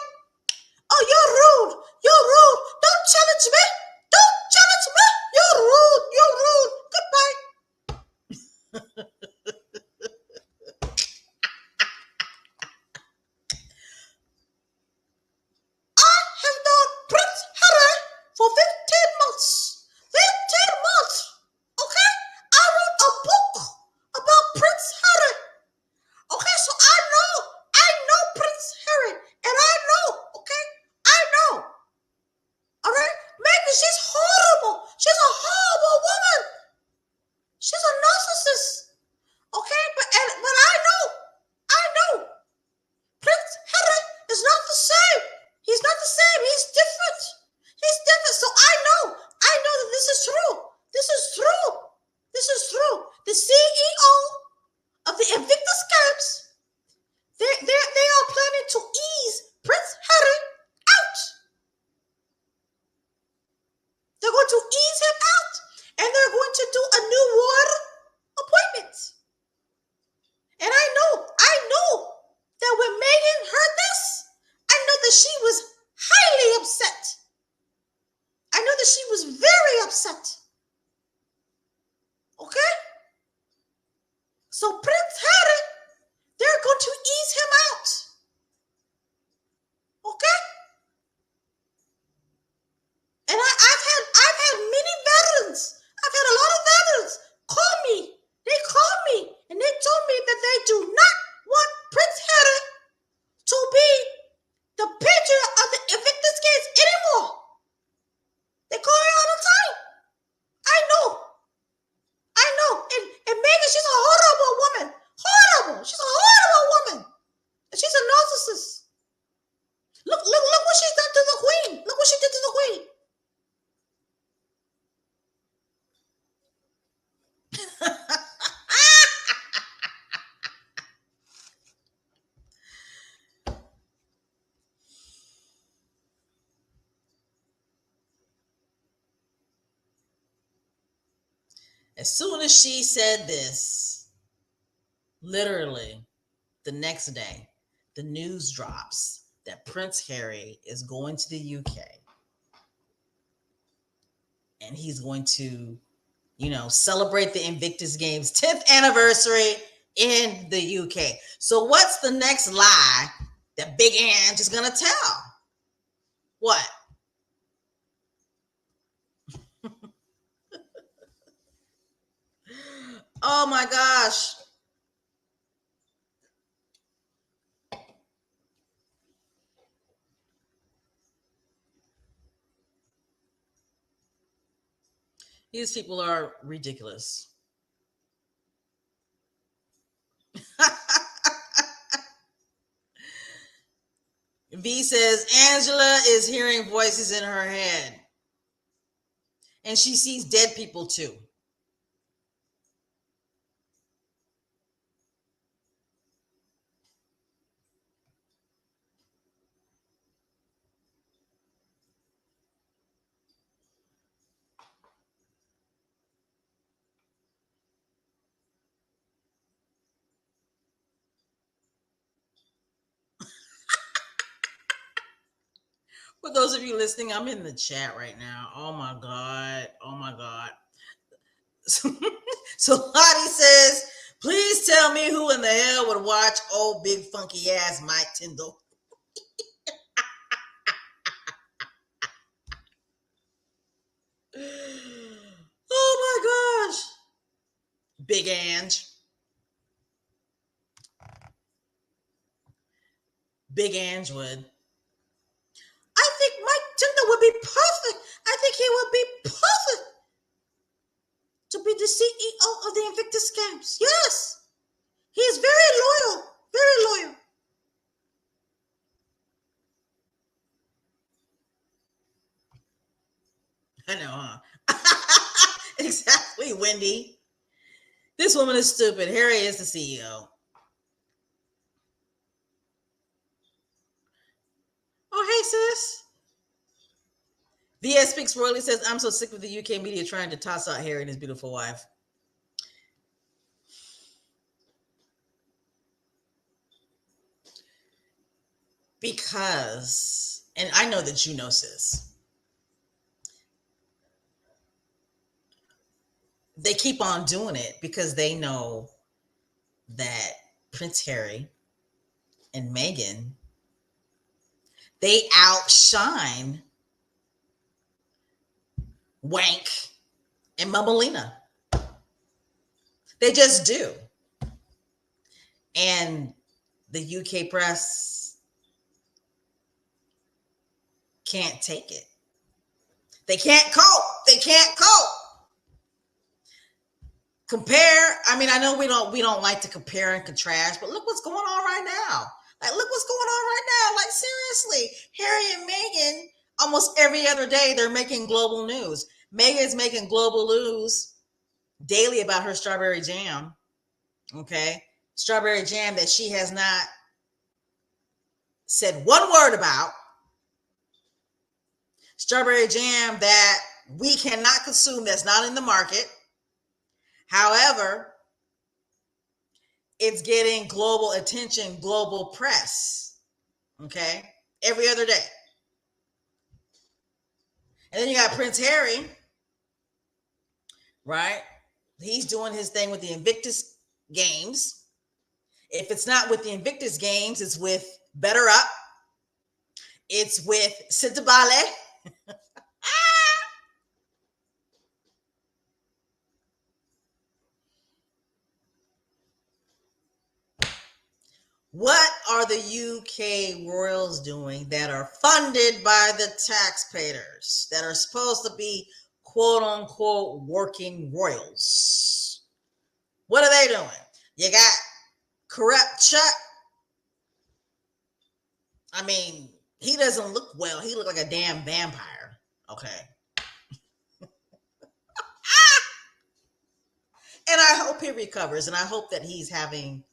Oh, you're rude. You're rude. Don't challenge me. Don't challenge me. You're rude. You're rude. Goodbye." I have known Prince Harry for 15 months. 15 months. Okay? I wrote a book about Prince Harry. Okay, so I know Prince Harry, and I know, okay? I know. All right? Maybe she's horrible. She's a horrible woman. She's a narcissist. Okay? But I know. Prince Harry is not the same. He's not the same. He's different. He's different. So I know that this is true. This is true. This is true. The CEO of the Invictus Games, they are planning to ease Prince Harry out. They're going to ease him out, and they're going to do a new royal appointment. And I know that when Meghan heard this, I know that she was highly upset. I know that she was very upset. Okay? So Prince Harry, they're going to ease him out. Okay? And I've had many veterans. I've had a lot of veterans call me. They called me and they told me that they do not want Prince Harry to be the patriot of the Invictus Games anymore. They call her all the time. I know. And Meghan, she's a horrible woman. Horrible. She's a horrible woman. And she's a narcissist. Look what she's done to the queen. Look what she did to the queen. As soon as she said this, literally the next day, the news drops that Prince Harry is going to the UK and he's going to, celebrate the Invictus Games 10th anniversary in the UK. So what's the next lie that Big Ange is going to tell? What? Oh my gosh. These people are ridiculous. V says Angela is hearing voices in her head. And she sees dead people too. For those of you listening, I'm in the chat right now. Oh my God. Oh my God. So Lottie says, please tell me who in the hell would watch old big funky ass Mike Tyndall. Oh my gosh. Big Ange. Big Ange would. I think Mike Tyndall would be perfect. I think he would be perfect to be the CEO of the Invictus Games. Yes. He is very loyal. Very loyal. I know, huh? Exactly, Wendy. This woman is stupid. Harry is the CEO. Oh, hey, sis. VS Speaks Royally says, I'm so sick of the UK media trying to toss out Harry and his beautiful wife. Because, and I know that you know, sis, they keep on doing it because they know that Prince Harry and Meghan, they outshine Wank and Mummelina. They just do. And the UK press can't take it. They can't cope. They can't cope. Compare. I mean, I know we don't like to compare and contrast, but look what's going on right now. Like, look what's going on right now. Like, seriously, Harry and Meghan, almost every other day, they're making global news. Meghan's making global news daily about her strawberry jam. Okay. Strawberry jam that she has not said one word about. Strawberry jam that we cannot consume, that's not in the market. However, it's getting global attention, global press. Okay. Every other day. And then you got Prince Harry, right? He's doing his thing with the Invictus Games. If it's not with the Invictus Games, it's with Better Up. It's with Sitabale. What are the UK royals doing that are funded by the taxpayers, that are supposed to be quote unquote working royals? What are they doing? You got corrupt Chuck. I mean, he doesn't look well. He looked like a damn vampire. Okay. And I hope he recovers, and I hope that he's having,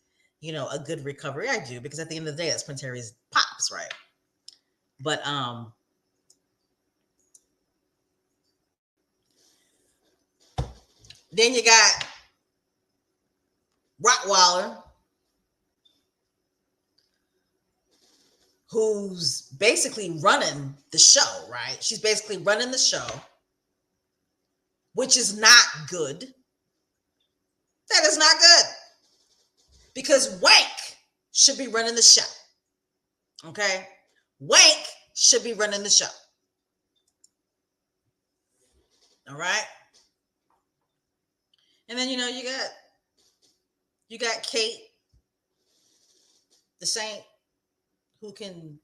a good recovery. I do, because at the end of the day, that's Prince Harry's pops, right? But then you got Rottweiler, who's basically running the show, right? She's basically running the show, which is not good. That is not good. Because Wank should be running the show. Okay? Wank should be running the show. All right? And then you got Kate, the saint, who can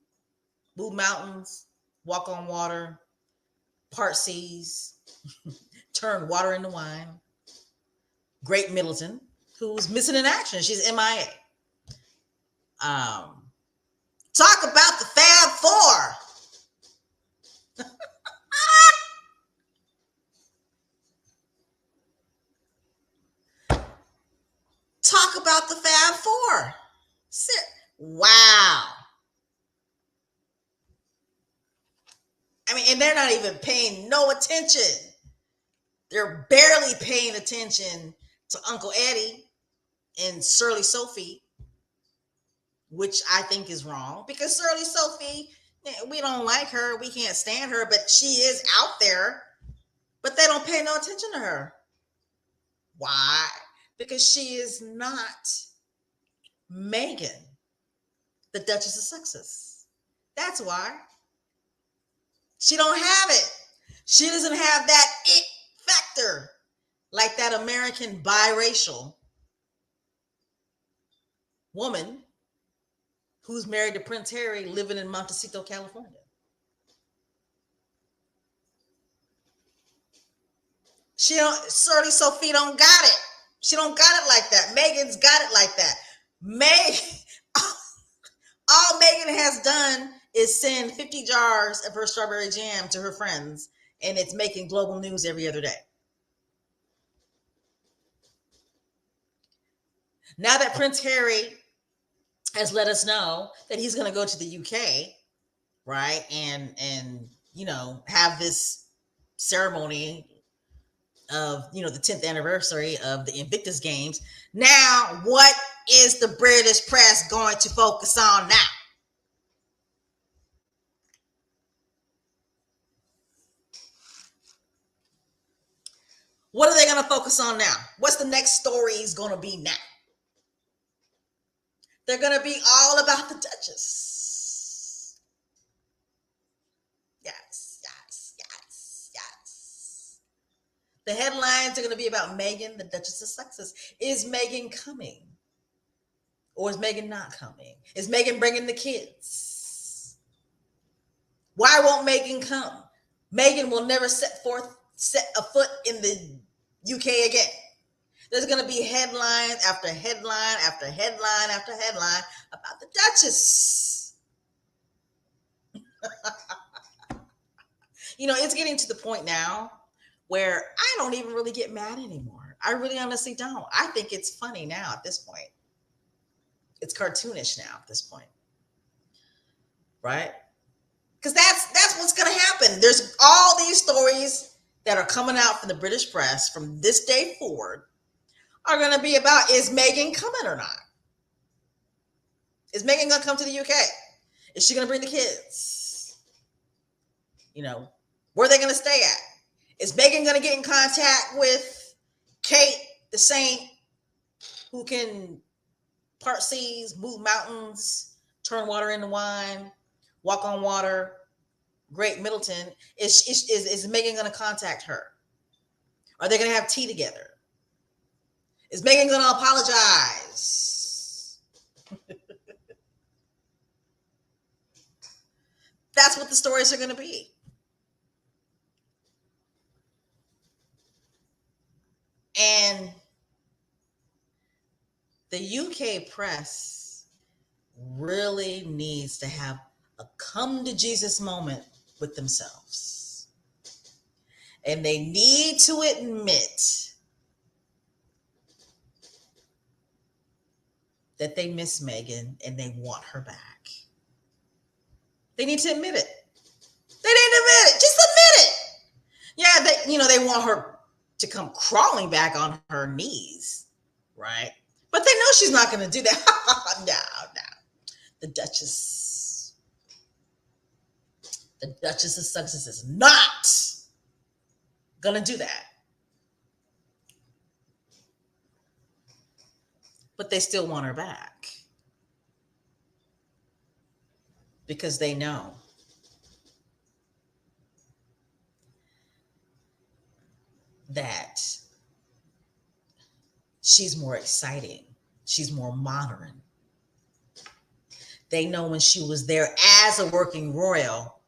move mountains, walk on water, part seas, turn water into wine. Great Middleton, who's missing in action. She's MIA. Talk about the Fab Four. Talk about the Fab Four. Wow. I mean, and they're not even paying no attention. They're barely paying attention to Uncle Eddie and Surly Sophie, which I think is wrong, because Surly Sophie We don't like her. We can't stand her, but she is out there. But they don't pay no attention to her. Why? Because she is not Meghan, the Duchess of Sussex. That's why. She don't have it. She doesn't have that it factor like that American biracial woman who's married to Prince Harry living in Montecito, California. She don't, Shirley Sophie don't got it. She don't got it like that. Meghan's got it like that. All Meghan has done is send 50 jars of her strawberry jam to her friends, and it's making global news every other day. Now that Prince Harry has let us know that he's going to go to the UK, right, and have this ceremony of the 10th anniversary of the Invictus Games. Now, what is the British press going to focus on now? What are they going to focus on now? What's the next story is going to be now? They're going to be all about the Duchess. Yes, yes, yes, yes. The headlines are going to be about Meghan, the Duchess of Sussex. Is Meghan coming? Or is Meghan not coming? Is Meghan bringing the kids? Why won't Meghan come? Meghan will never set a foot in the UK again. There's going to be headlines after headline after headline after headline about the Duchess. It's getting to the point now where I don't even really get mad anymore. I really honestly don't. I think it's funny now at this point. It's cartoonish now at this point. Right? Because that's what's going to happen. There's all these stories that are coming out from the British press from this day forward are going to be about, is Meghan coming or not? Is Meghan going to come to the UK? Is she going to bring the kids? Where are they going to stay at? Is Meghan going to get in contact with Kate, the saint, who can part seas, move mountains, turn water into wine, walk on water, Great Middleton? Is Meghan going to contact her? Are they going to have tea together? Is Meghan going to apologize? That's what the stories are going to be. And the UK press really needs to have a come to Jesus moment with themselves. And they need to admit that they miss Meghan and they want her back. They need to admit it. They need to admit it. Just admit it. Yeah, they want her to come crawling back on her knees, right? But they know she's not going to do that. No. The Duchess of Sussex is not going to do that. But they still want her back because they know that she's more exciting. She's more modern. They know when she was there as a working royal,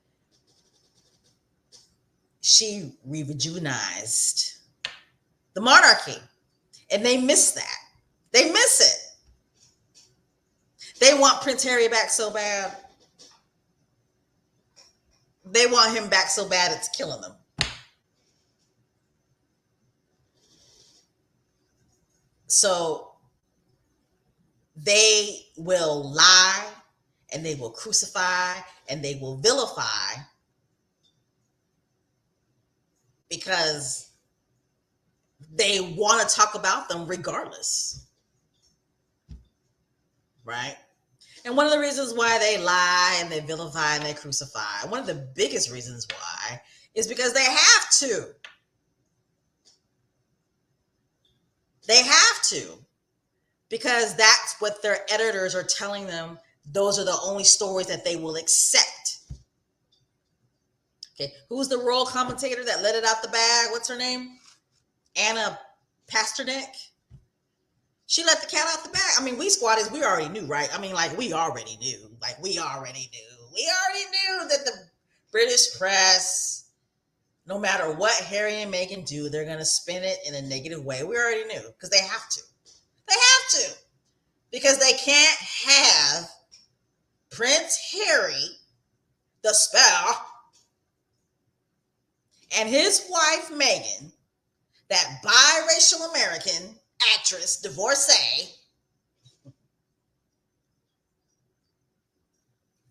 she rejuvenized the monarchy. And they miss that. They miss it. They want Prince Harry back so bad. They want him back so bad it's killing them. So they will lie and they will crucify and they will vilify because they want to talk about them regardless. Right? And one of the reasons why they lie and they vilify and they crucify, one of the biggest reasons why is because they have to. They have to. Because that's what their editors are telling them. Those are the only stories that they will accept. Okay, who's the royal commentator that let it out the bag? What's her name? Anna Pasternak. She let the cat out the bag. I mean, we squatties, we already knew, right? I mean, like, we already knew. We already knew that the British press, no matter what Harry and Meghan do, they're going to spin it in a negative way. We already knew because they have to. They have to. Because they can't have Prince Harry, the spell, and his wife, Meghan, that biracial American actress, divorcee,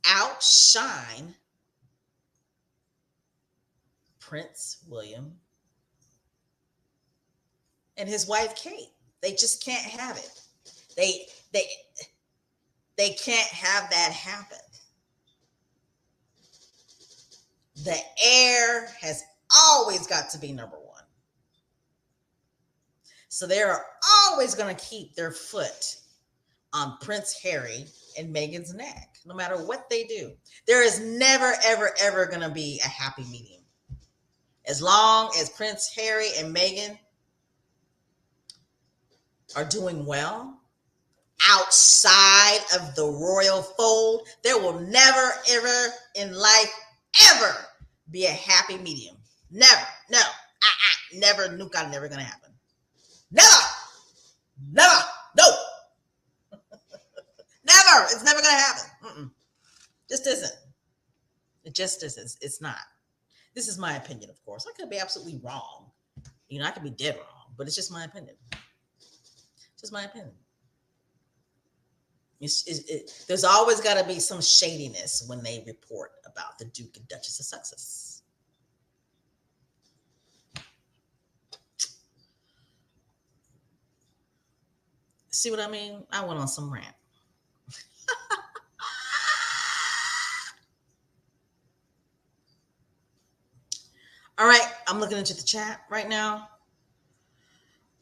outshine Prince William and his wife, Kate. They just can't have it. They can't have that happen. The heir has always got to be number one. So they're always going to keep their foot on Prince Harry and Meghan's neck, no matter what they do. There is never, ever, ever going to be a happy medium. As long as Prince Harry and Meghan are doing well outside of the royal fold, there will never, ever in life, ever be a happy medium. Never. No. Never. Nunca. Never going to happen. Never. No. Never. It's never going to happen. Just isn't. It just isn't. It's not. This is my opinion, of course. I could be absolutely wrong. I could be dead wrong, but it's just my opinion. Just my opinion. There's always got to be some shadiness when they report about the Duke and Duchess of Sussex. See what I mean? I went on some rant. All right, I'm looking into the chat right now.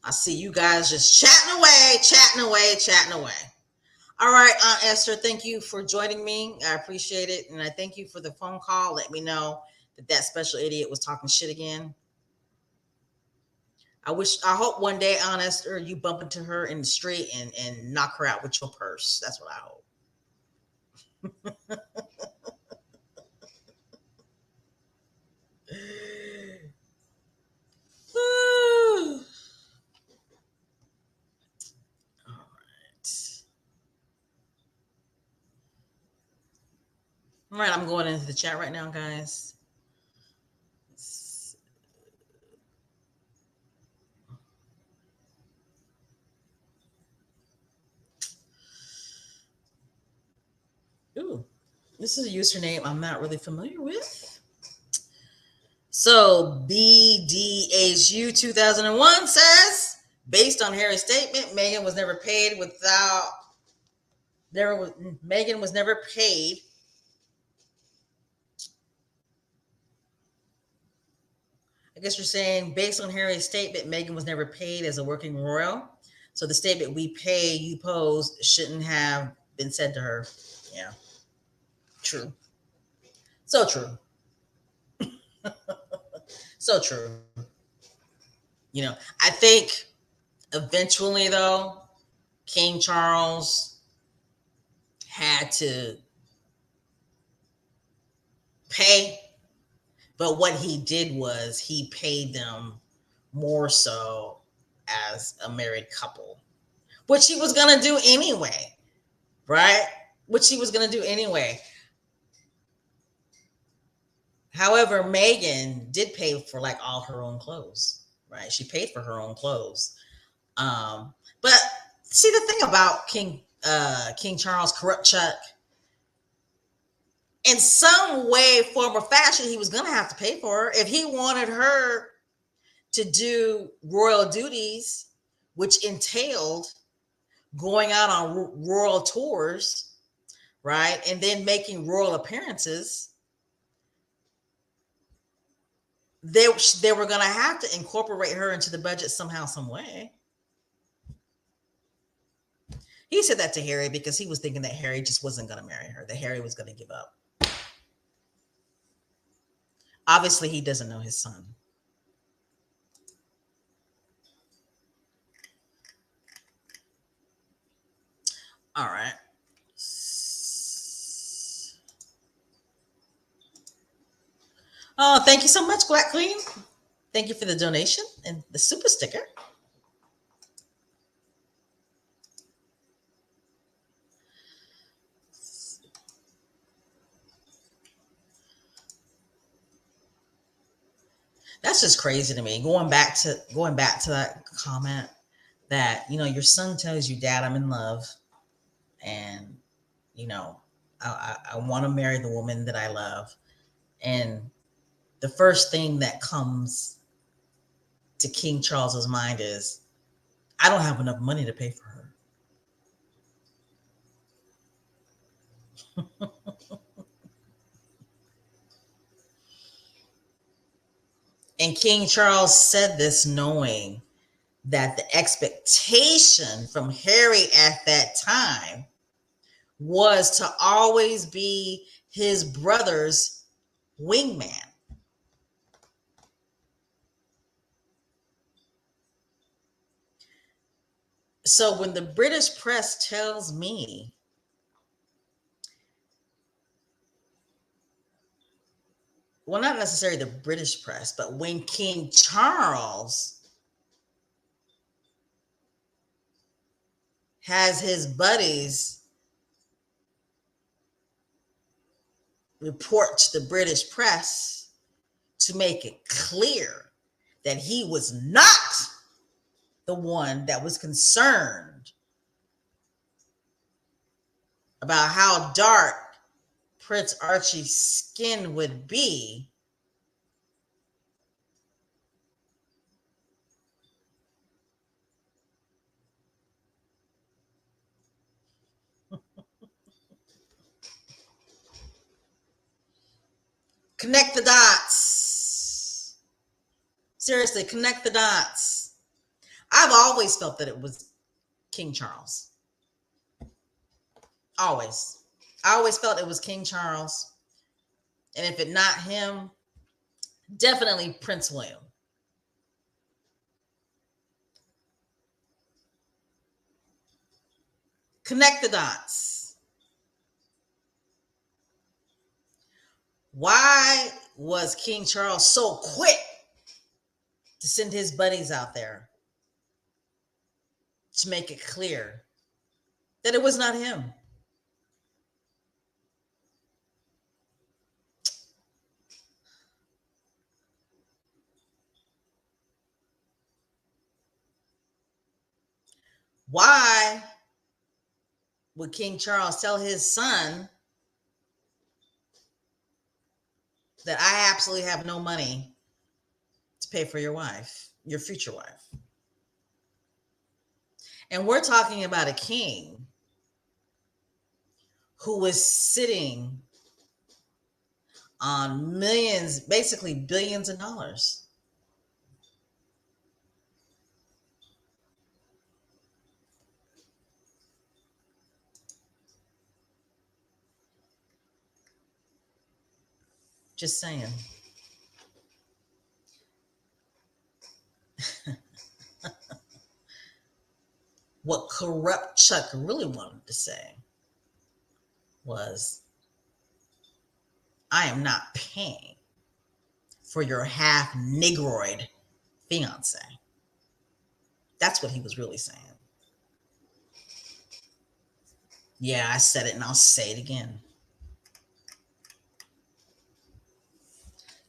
I see you guys just chatting away. All right, Aunt Esther, thank you for joining me. I appreciate it. And I thank you for the phone call. Let me know that special idiot was talking shit again. I hope one day, Aunt Esther, you bump into her in the street and knock her out with your purse. That's what I hope. All right, I'm going into the chat right now, guys. Ooh, this is a username I'm not really familiar with. So BDHU 2001 says, based on Harry's statement, Meghan was never paid. I guess you're saying, based on Harry's statement, Meghan was never paid as a working royal. So the statement "we pay you" posed shouldn't have been said to her. Yeah. True. So true. So true. I think eventually, though, King Charles had to pay. But what he did was he paid them more so as a married couple, which he was going to do anyway, right? However, Meghan did pay for all her own clothes, right? She paid for her own clothes. But see, the thing about King Charles, corrupt Chuck, in some way, form, or fashion, he was going to have to pay for her. If he wanted her to do royal duties, which entailed going out on royal tours, right? And then making royal appearances, they were going to have to incorporate her into the budget somehow, some way. He said that to Harry because he was thinking that Harry just wasn't going to marry her, that Harry was going to give up. Obviously, he doesn't know his son. All right. Oh, thank you so much, Black Queen. Thank you for the donation and the super sticker. That's just crazy to me. Going back to that comment that, your son tells you, Dad, I'm in love, and I want to marry the woman that I love, and the first thing that comes to King Charles's mind is, I don't have enough money to pay for her. And King Charles said this knowing that the expectation from Harry at that time was to always be his brother's wingman. So when the British press tells me well, not necessarily the British press, but when King Charles has his buddies report to the British press to make it clear that he was not the one that was concerned about how dark Prince Archie's skin would be, connect the dots. Seriously, connect the dots. I've always felt that it was King Charles. Always. I always felt it was King Charles. And if it not him, definitely Prince William. Connect the dots. Why was King Charles so quick to send his buddies out there to make it clear that it was not him? Why would King Charles tell his son that I absolutely have no money to pay for your wife, your future wife? And we're talking about a king who was sitting on millions, basically billions of dollars. Just saying. What corrupt Chuck really wanted to say was, I am not paying for your half Negroid fiance. That's what he was really saying. Yeah, I said it and I'll say it again.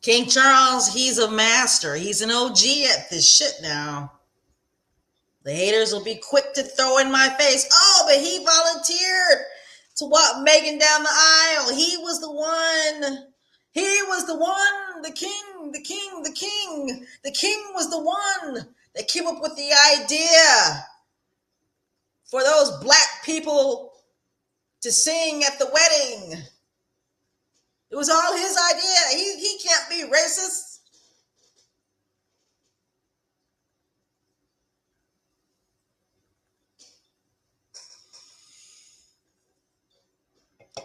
King Charles, he's a master. He's an OG at this shit now. The haters will be quick to throw in my face, oh, but he volunteered to walk Meghan down the aisle. He was the one. He was the one. The king, the king, the king. The king was the one that came up with the idea for those black people to sing at the wedding. It was all his idea. He can't be racist.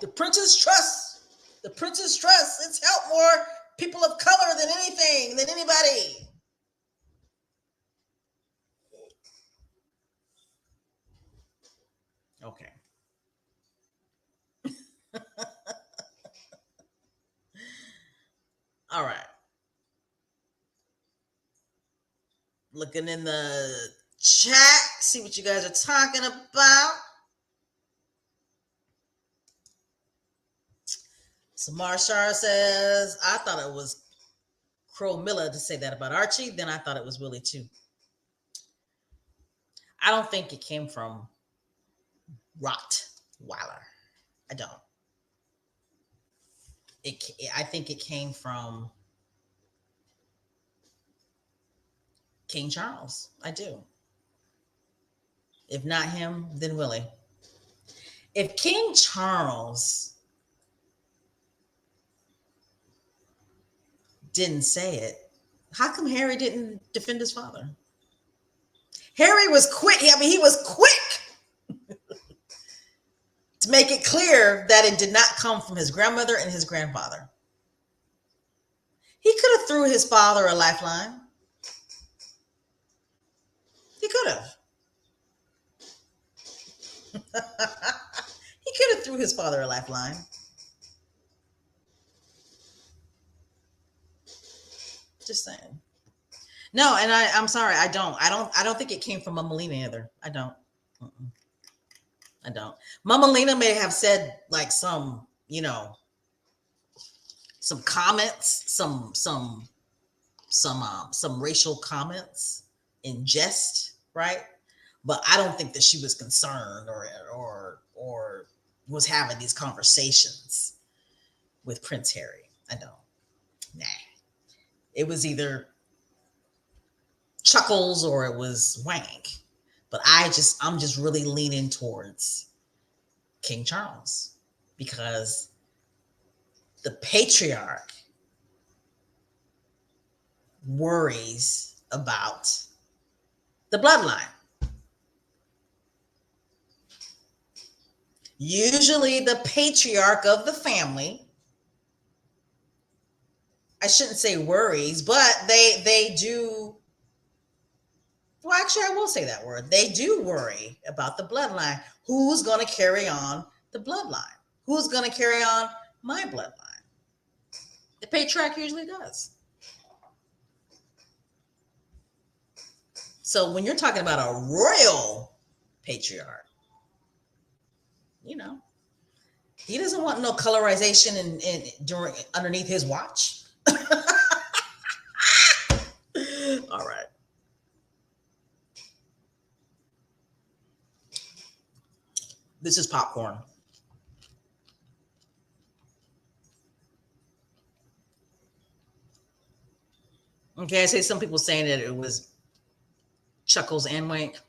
The Prince's Trust. The Prince's Trust. It's helped more people of color than anything, than anybody. Okay. All right. Looking in the chat, see what you guys are talking about. Samar Shar says, I thought it was Crow Miller to say that about Archie. Then I thought it was Willie too. I don't think it came from Rottweiler. I don't. I think it came from King Charles. I do. If not him, then Willie. If King Charles didn't say it, how come Harry didn't defend his father? Harry was quick. I mean, he was quick to make it clear that it did not come from his grandmother and his grandfather. He could have threw his father a lifeline. He could have. He could have threw his father a lifeline. Just saying. No, and I'm sorry. I don't think it came from Mama Lena either. I don't. Mm-mm. I don't. Mama Lena may have said like some, some comments, some racial comments in jest, right? But I don't think that she was concerned or was having these conversations with Prince Harry. I don't. Nah. It was either Chuckles or it was Wank. But I'm just really leaning towards King Charles because the patriarch worries about the bloodline. Usually the patriarch of the family, I shouldn't say worries, but they do. Well, actually, I will say that word. They do worry about the bloodline. Who's going to carry on the bloodline? Who's going to carry on my bloodline? The patriarch usually does. So when you're talking about a royal patriarch, he doesn't want no colorization during underneath his watch. All right. This is popcorn. Okay, I say some people saying that it was Chuckles and Wank.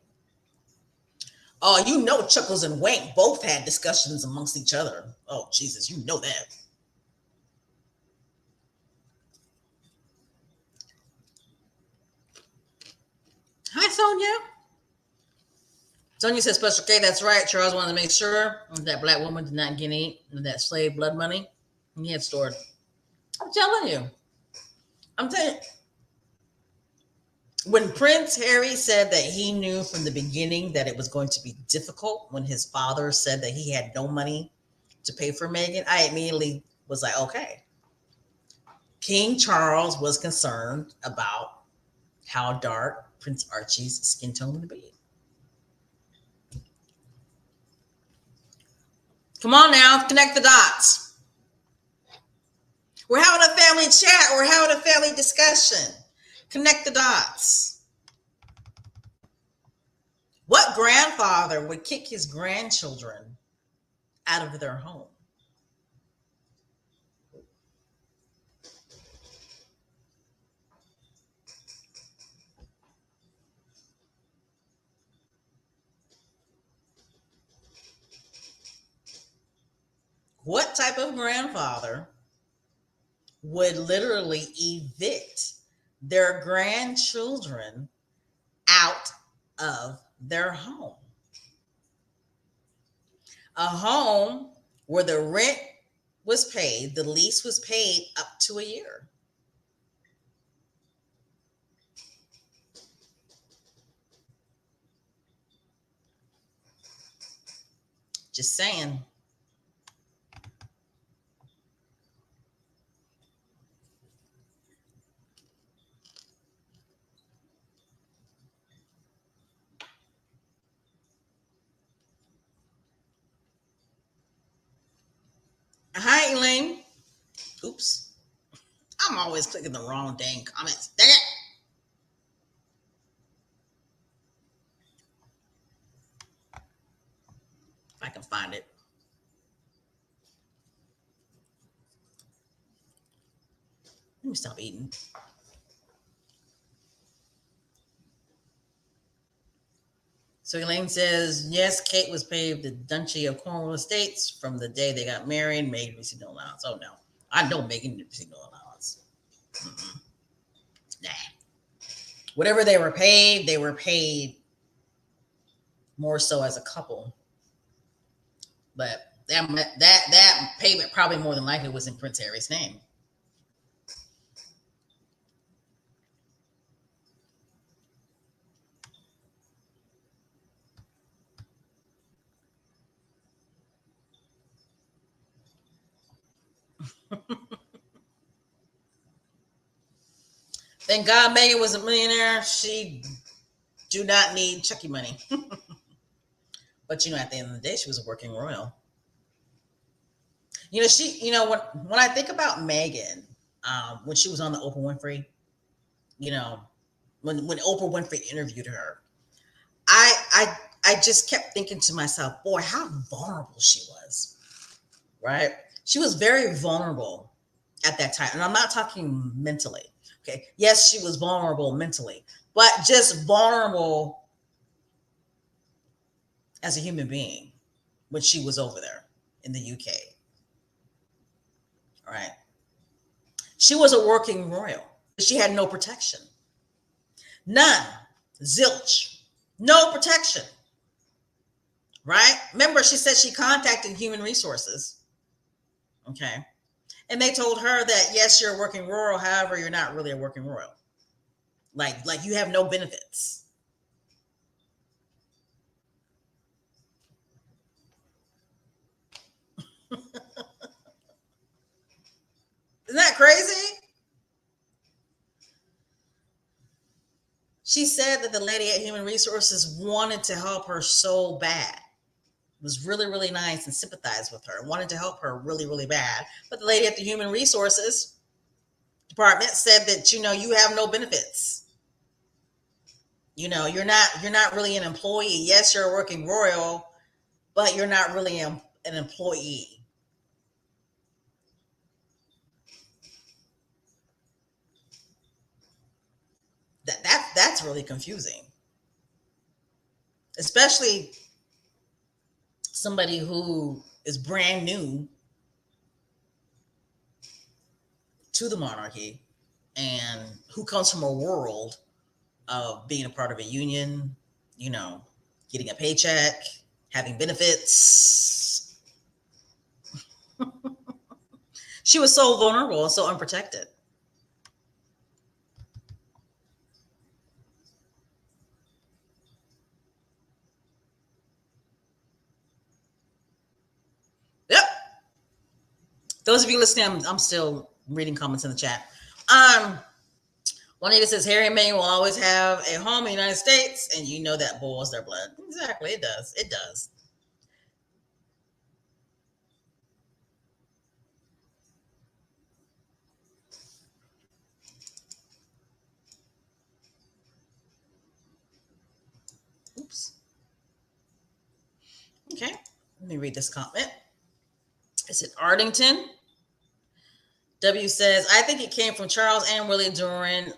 Oh, Chuckles and Wank both had discussions amongst each other. Oh, Jesus, you know that. Hi, Sonia. Sonia says, Special K, that's right. Charles wanted to make sure that black woman did not get any of that slave blood money he had stored. I'm telling you. When Prince Harry said that he knew from the beginning that it was going to be difficult when his father said that he had no money to pay for Meghan, I immediately was like, okay. King Charles was concerned about how dark Prince Archie's skin tone would be. Come on now, connect the dots. We're having a family chat. We're having a family discussion. Connect the dots. What grandfather would kick his grandchildren out of their home? What type of grandfather would literally evict their grandchildren out of their home? A home where the rent was paid, the lease was paid up to a year. Just saying. Hi, Elaine. Oops. I'm always clicking the wrong dang comments. Dang it. If I can find it. Let me stop eating. So Elaine says, yes, Kate was paid the Duchy of Cornwall Estates from the day they got married. Meghan received no allowance. Oh, no. I know Meghan didn't receive no allowance. Mm-mm. Nah. Whatever they were paid more so as a couple. But that payment probably more than likely was in Prince Harry's name. Thank God Meghan was a millionaire. She do not need Chucky money. But at the end of the day, she was a working royal. When I think about Meghan, when she was on the Oprah Winfrey, you know, when Oprah Winfrey interviewed her, I I I just kept thinking to myself, boy, how vulnerable she was. Right? She was very vulnerable at that time. And I'm not talking mentally. Okay. Yes, she was vulnerable mentally, but just vulnerable as a human being when she was over there in the UK. Right. She was a working royal. She had no protection. None. Zilch. No protection. Right? Remember, she said she contacted human resources. Okay. And they told her that, yes, you're a working royal. However, you're not really a working royal. Like you have no benefits. Isn't that crazy? She said that the lady at Human Resources wanted to help her so bad. Was really, really nice and sympathized with her. Wanted to help her really, really bad. But the lady at the Human Resources department said that, you have no benefits. You're not really an employee. Yes, you're a working royal, but you're not really an employee. That's really confusing, especially somebody who is brand new to the monarchy and who comes from a world of being a part of a union, getting a paycheck, having benefits. She was so vulnerable and so unprotected. Yep. Those of you listening, I'm still reading comments in the chat. Juanita says Harry and Meghan will always have a home in the United States, and that boils their blood. Exactly, it does. It does. Oops. Okay, let me read this comment. Is it Ardington? W says, I think it came from Charles and Willie during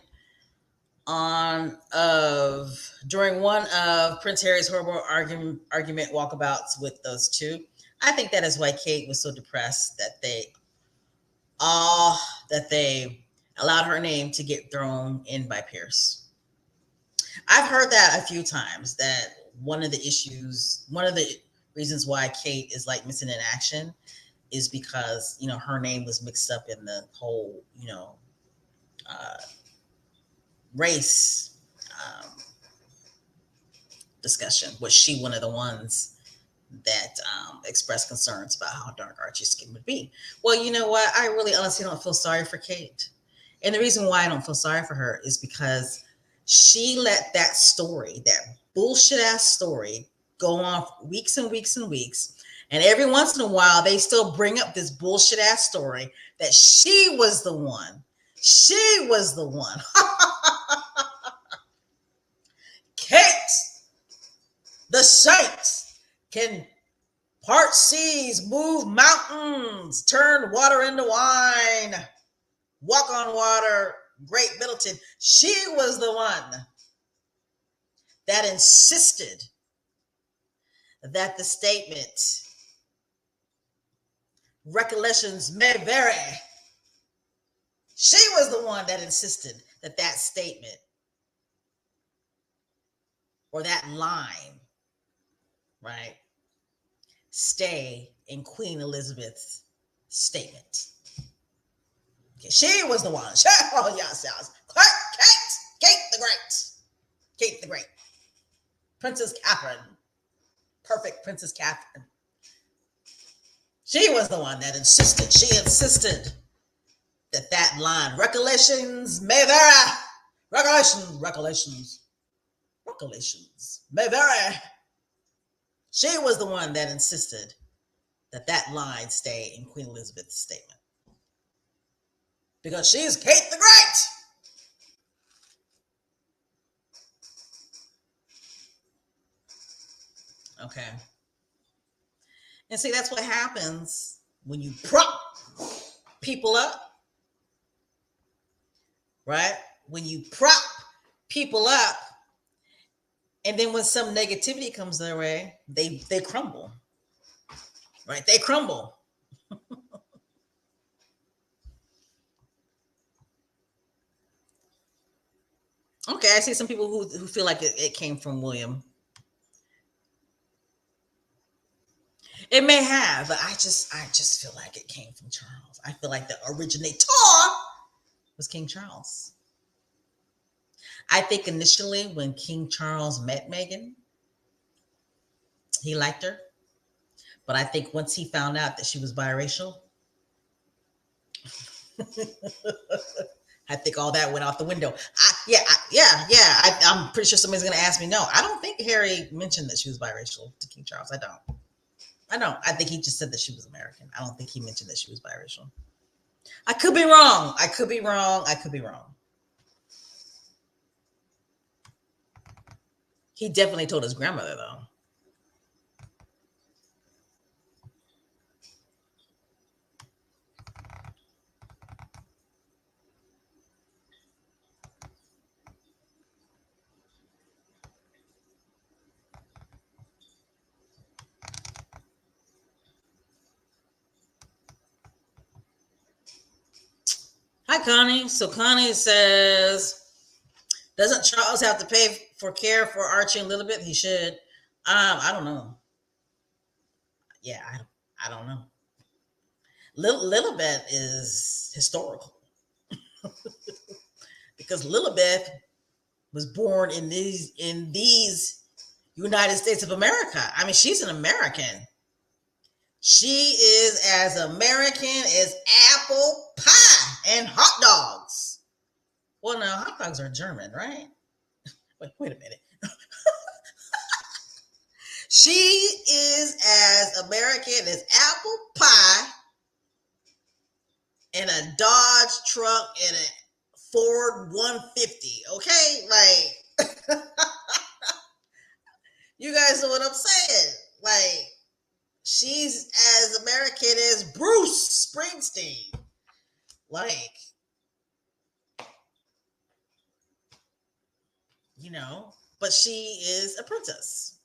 one of Prince Harry's horrible argument walkabouts with those two. I think that is why Kate was so depressed uh, that they allowed her name to get thrown in by Pierce. I've heard that a few times, that one of the reasons why Kate is like missing in action is because, her name was mixed up in the whole, uh, race um, discussion. Was she one of the ones that expressed concerns about how dark Archie's skin would be? Well, you know what? I really honestly don't feel sorry for Kate. And the reason why I don't feel sorry for her is because she let that story, that bullshit ass story, go on for weeks and weeks and weeks. And every once in a while, they still bring up this bullshit ass story that she was the one. She was the one. Kate, the saints, can part seas, move mountains, turn water into wine, walk on water, great Middleton. She was the one that insisted that the statement, recollections may vary, she was the one that insisted that that statement, or that line, right, stay in Queen Elizabeth's statement. Okay, she was the one. Oh, yes, yes. Kate the Great. Kate the Great. Princess Catherine. Perfect Princess Catherine. She was the one that insisted. She insisted that that line, recollections may vary. Recollections may vary. She was the one that insisted that that line stay in Queen Elizabeth's statement. Because she is Kate the Great. Okay. And see, that's what happens when you prop people up, right? When you prop people up, and then when some negativity comes their way, they crumble, right? They crumble. Okay, I see some people who feel like it came from William. It may have, but I just feel like it came from Charles. I feel like the originator was King Charles. I think initially when King Charles met Meghan, he liked her. But I think once he found out that she was biracial, I think all that went out the window. I'm pretty sure somebody's going to ask me. No, I don't think Harry mentioned that she was biracial to King Charles. I don't. I think he just said that she was American. I don't think he mentioned that she was biracial. I could be wrong. I could be wrong. I could be wrong. He definitely told his grandmother, though. Hi, Connie. So Connie says, doesn't Charles have to pay for care for Archie and Lilibet? He should. I don't know. Yeah, I don't know. Lilibet is historical because Lilibet was born in these United States of America. I mean, she's an American. She is as American as apple pie and hot dogs. Well, no, hot dogs are German, right? Wait a minute. She is as American as apple pie and a Dodge truck and a Ford 150. Okay, like you guys know what I'm saying. Like she's as American as Bruce Springsteen. Like, but she is a princess.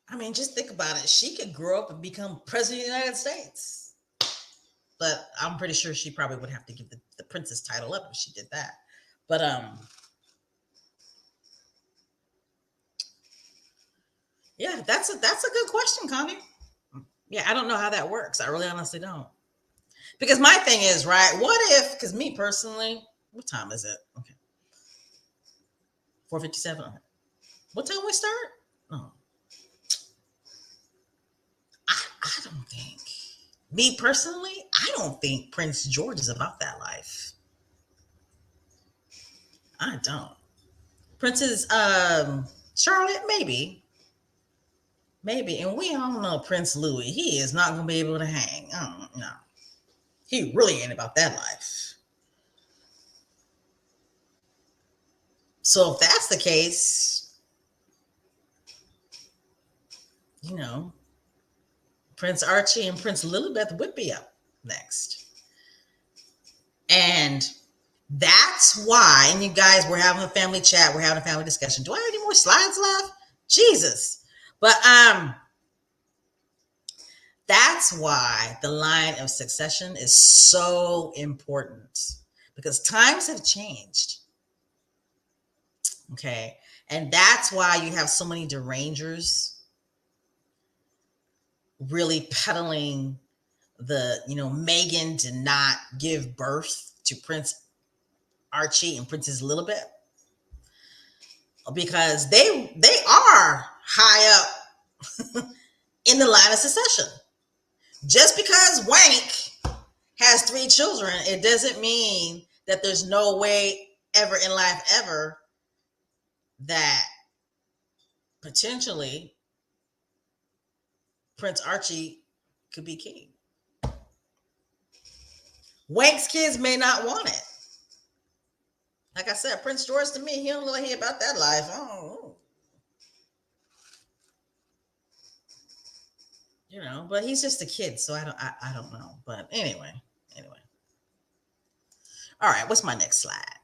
I mean, just think about it. She could grow up and become president of the United States. But I'm pretty sure she probably would have to give the princess title up if she did that. But yeah, that's a good question, Connie. Yeah, I don't know how that works. I really honestly don't. Because my thing is, right, what if, because me personally, what time is it? Okay. 4:57. Okay. What time we start? Oh, I don't think. Me personally, I don't think Prince George is about that life. I don't. Princess Charlotte, maybe. Maybe. And we all know Prince Louis. He is not gonna be able to hang. No. He really ain't about that life. So if that's the case, you know, Prince Archie and Prince Lilibeth would be up next. And that's why, and you guys, we're having a family chat, we're having a family discussion. Do I have any more slides left? Jesus. But that's why the line of succession is so important, because times have changed. Okay. And that's why you have so many derangers really peddling Meghan did not give birth to Prince Archie and Princess Lilibet, because they are high up in the line of succession. Just because Wank has 3 children, it doesn't mean that there's no way ever in life ever that potentially Prince Archie could be king. Wank's kids may not want it. Like I said, Prince George, to me, he don't know anything about that life. Oh, but he's just a kid, so I don't know. But anyway. All right, what's my next slide?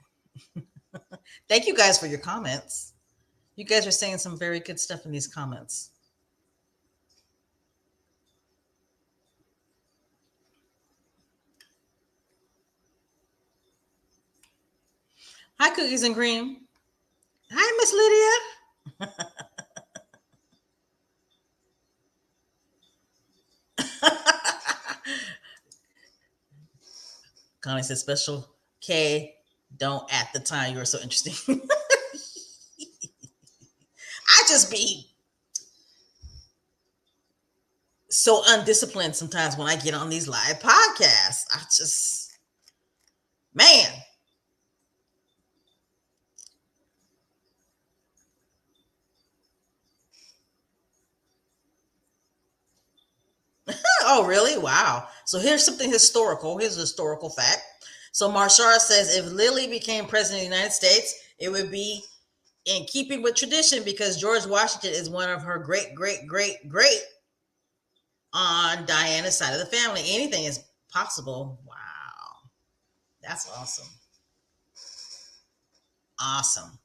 Thank you guys for your comments. You guys are saying some very good stuff in these comments. Hi, Cookies and Cream. Hi, Miss Lydia. Connie says, Special K, don't at the time. You are so interesting. I just be so undisciplined sometimes when I get on these live podcasts. I just, man. Oh, really? Wow. So here's something historical. Here's a historical fact. So Marshall says if Lily became president of the United States, it would be in keeping with tradition because George Washington is one of her great, great, great, great on Diana's side of the family. Anything is possible. Wow. That's awesome. Awesome.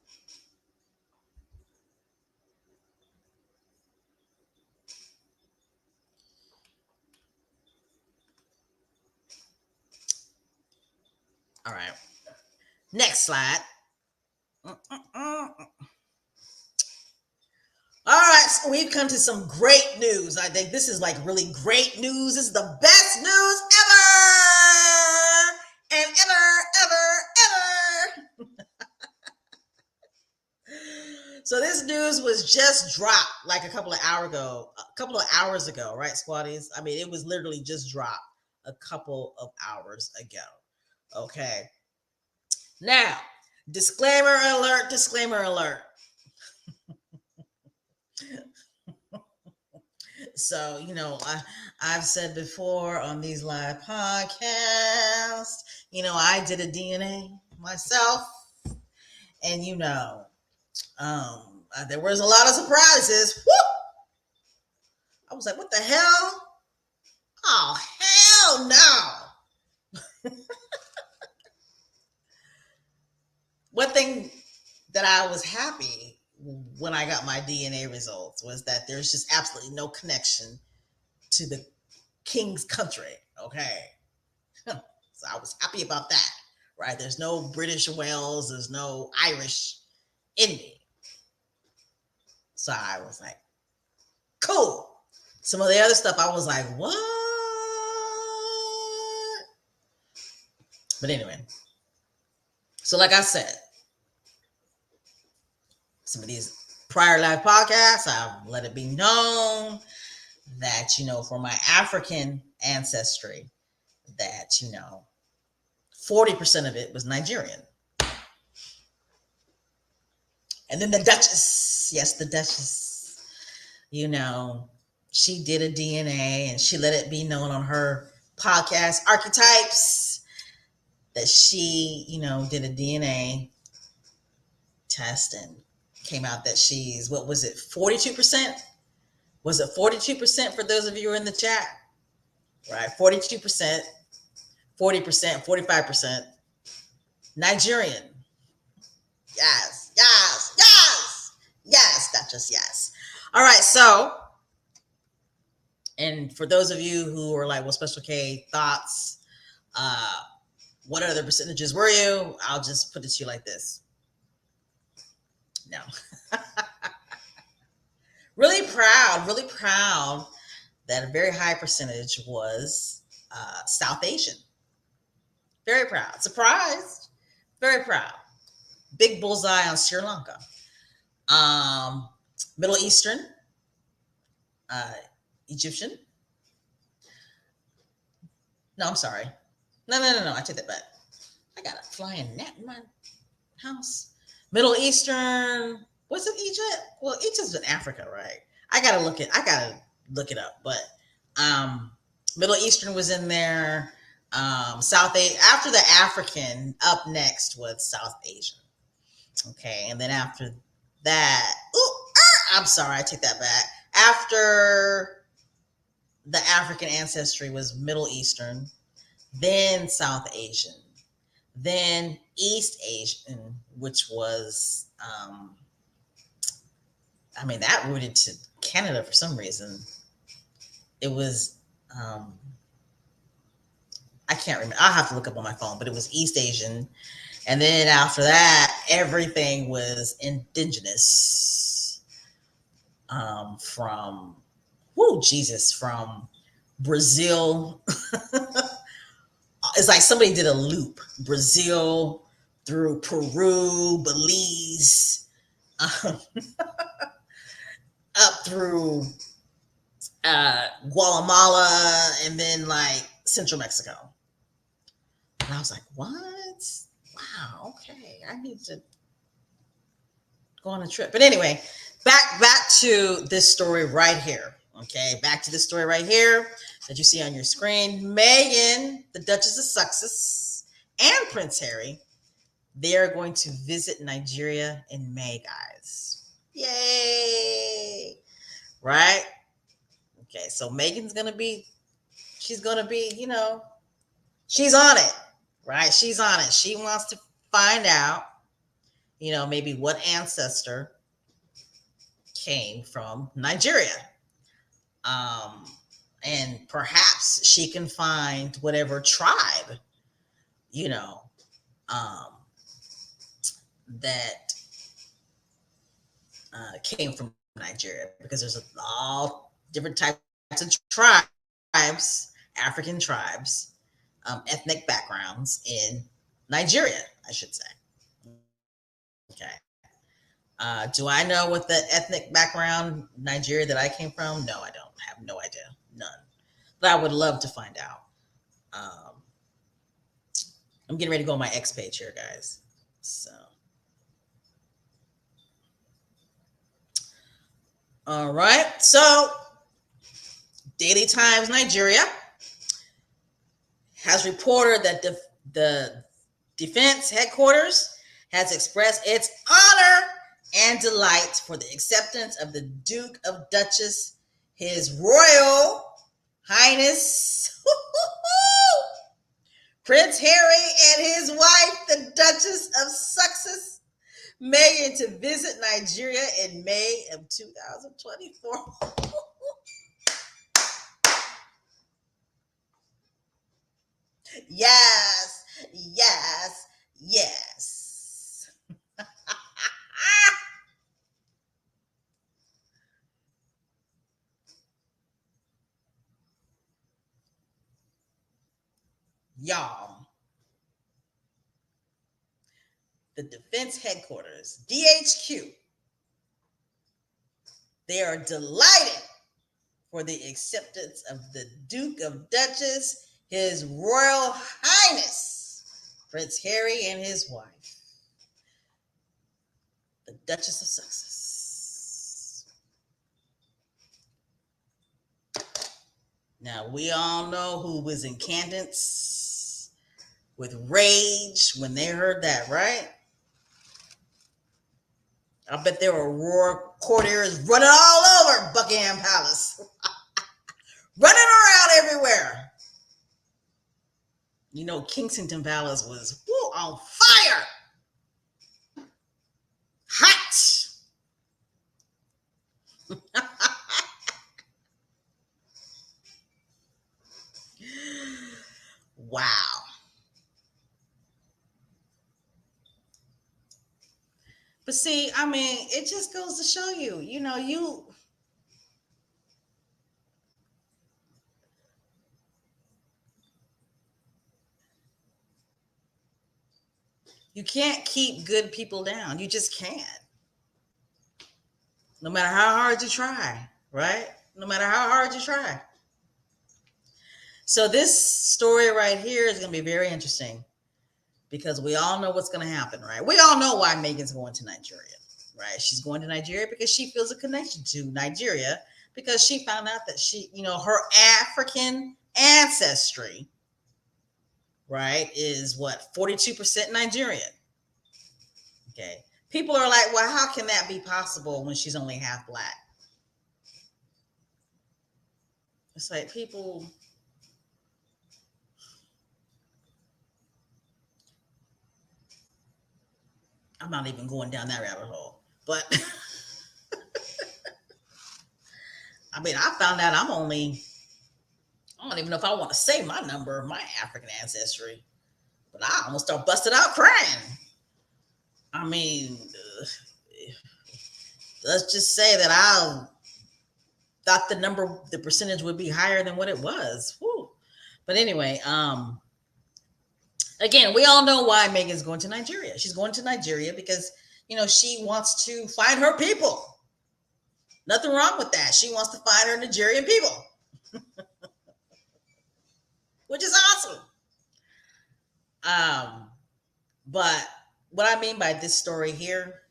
All right. Next slide. All right, so we've come to some great news. I think this is like really great news. This is the best news ever and ever. So this news was just dropped like a couple of hours ago, right, Squatties? I mean, it was literally just dropped a couple of hours ago. Okay. Now, disclaimer alert, disclaimer alert. So, I've said before on these live podcasts, I did a DNA myself, and there was a lot of surprises. Woo! I was like, what the hell? Oh, hell no. One thing that I was happy when I got my DNA results was that there's just absolutely no connection to the king's country. Okay. So I was happy about that, right? There's no British Wales, there's no Irish in me. So I was like, cool. Some of the other stuff I was like, what? But anyway, so like I said, some of these prior live podcasts, I've let it be known that, for my African ancestry, that, 40% of it was Nigerian. And then the Duchess, yes, the Duchess, she did a DNA and she let it be known on her podcast, Archetypes, that she, did a DNA test and came out that she's, what was it, 42%? Was it 42% for those of you who are in the chat? Right, 42%, 40%, 45%. Nigerian. Yes, yes, yes, yes, Duchess, yes. All right, so, and for those of you who are like, well, Special K, thoughts, what other percentages were you? I'll just put it to you like this. No. really proud that a very high percentage was South Asian. Very proud. Surprised. Very proud. Big bullseye on Sri Lanka. Middle Eastern. Egyptian. No, I'm sorry. No. I take that back. I got a flying gnat in my house. Middle Eastern. Was it Egypt? Well, Egypt's in Africa, right? I gotta look it up. But Middle Eastern was in there. South Asia. After the African, up next was South Asian. Okay, and then after that, I'm sorry, I take that back. After the African ancestry was Middle Eastern, then South Asian, then East Asian, which was, that rooted to Canada for some reason. It was, I can't remember. I'll have to look up on my phone, but it was East Asian. And then after that, everything was indigenous from Brazil. It's like somebody did a loop. Brazil through Peru, Belize, up through Guatemala, and then like Central Mexico. And I was like, what? Wow, okay. I need to go on a trip. But anyway, back to this story right here. Okay, back to this story right here that you see on your screen. Meghan, the Duchess of Sussex, and Prince Harry, they are going to visit Nigeria in May, guys. Yay! Right? Okay, so Meghan's she's gonna be, she's on it, right? She's on it. She wants to find out, maybe what ancestor came from Nigeria. And perhaps she can find whatever tribe, that came from Nigeria, because there's all different types of tribes, African tribes, ethnic backgrounds in Nigeria, I should say. Okay. Do I know what the ethnic background Nigeria that I came from? No, I don't. Have no idea. None. But I would love to find out. I'm getting ready to go on my X page here, guys. So. All right. So, Daily Times Nigeria has reported that the defense headquarters has expressed its honor and delight for the acceptance of the Duke of Duchess, His Royal Highness Prince Harry, and his wife, the Duchess of Sussex, Meghan to visit Nigeria in May of 2024. Yes, yes, yes. Y'all, the Defense Headquarters, DHQ, they are delighted for the acceptance of the Duke of Duchess, His Royal Highness, Prince Harry and his wife, the Duchess of Sussex. Now, we all know who was in Candence with rage when they heard that, right? I bet there were roar courtiers running all over Buckingham Palace, running around everywhere. You know, Kensington Palace was on fire, hot. Wow. But see, I mean, it just goes to show you, you can't keep good people down. You just can't. No matter how hard you try, right? No matter how hard you try. So this story right here is going to be very interesting because we all know what's going to happen, right? We all know why Meghan's going to Nigeria, right? She's going to Nigeria because she feels a connection to Nigeria because she found out that her African ancestry, right, is what, 42% Nigerian. Okay. People are like, well, how can that be possible when she's only half black? It's like people. I'm not even going down that rabbit hole. But I mean, I found out I don't even know if I want to say my number of my African ancestry, but I almost start busted out crying. I mean, let's just say that I thought the percentage would be higher than what it was. Whew. But anyway, again, we all know why Meghan's going to Nigeria. She's going to Nigeria because, she wants to find her people. Nothing wrong with that. She wants to find her Nigerian people, which is awesome. But what I mean by this story here,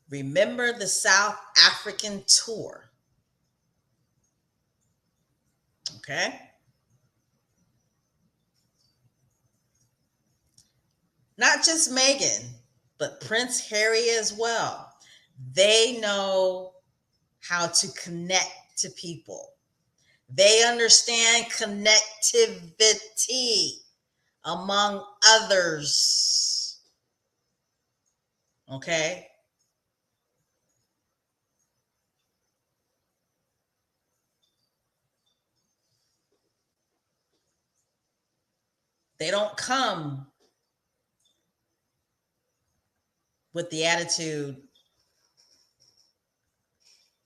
remember the South African tour. Okay. Not just Meghan, but Prince Harry as well. They know how to connect to people. They understand connectivity, among others. Okay. They don't come with the attitude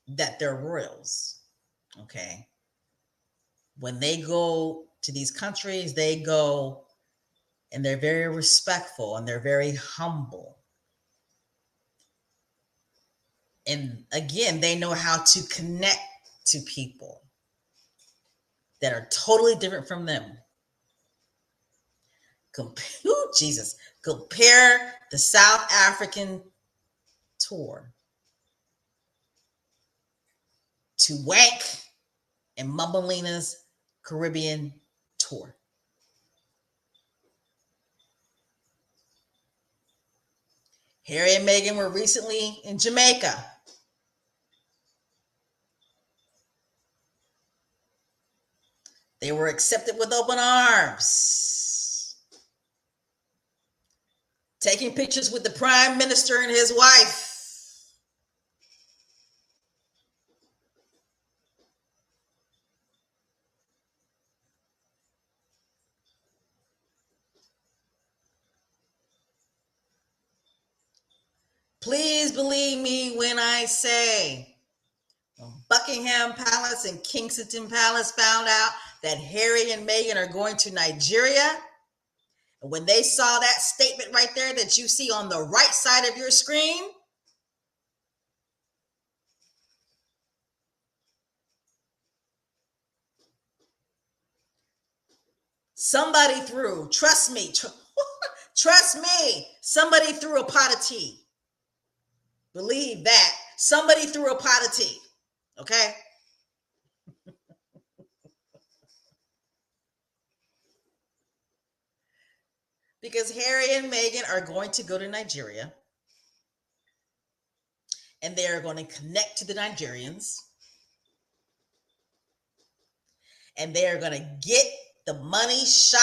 that they're royals. Okay. When they go to these countries, they go and they're very respectful and they're very humble. And again, they know how to connect to people that are totally different from them. Jesus, compare the South African tour to Wank and Mumbelina's Caribbean tour. Harry and Meghan were recently in Jamaica. They were accepted with open arms. taking pictures with the prime minister and his wife. Please believe me when I say Buckingham Palace and Kensington Palace found out that Harry and Meghan are going to Nigeria. And when they saw that statement right there that you see on the right side of your screen, somebody threw, trust me, trust me, somebody threw a pot of tea. Believe that. Somebody threw a pot of tea. Okay? Because Harry and Meghan are going to go to Nigeria. And they are going to connect to the Nigerians. And they are going to get the money shot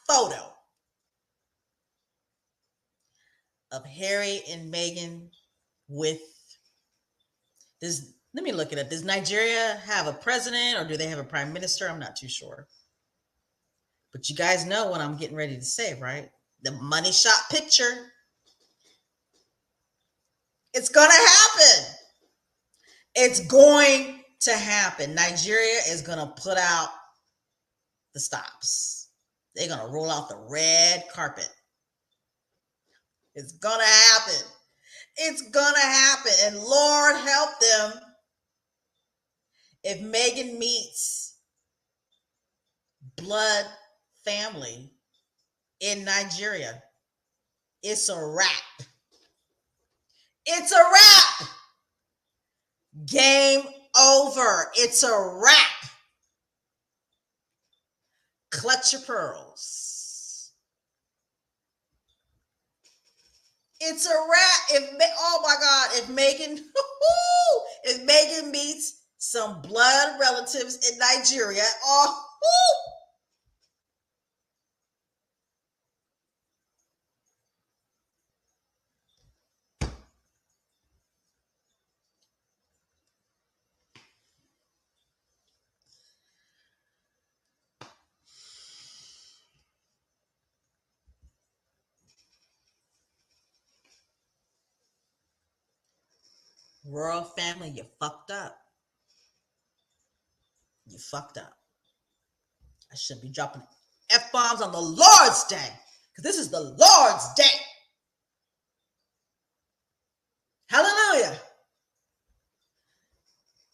photo of Harry and Meghan with this. Let me look it up. Does Nigeria have a president or do they have a prime minister? I'm not too sure. But you guys know what I'm getting ready to say, right? The money shot picture. It's going to happen. It's going to happen. Nigeria is going to put out the stops. They're going to roll out the red carpet. It's going to happen. It's going to happen. And Lord help them if Meghan meets blood family in Nigeria. It's a wrap. It's a wrap. Game over. It's a wrap. Clutch your pearls. It's a wrap. Oh my God, if Meghan meets some blood relatives in Nigeria, royal family, you fucked up. You fucked up. I shouldn't be dropping F-bombs on the Lord's Day, because this is the Lord's Day. Hallelujah.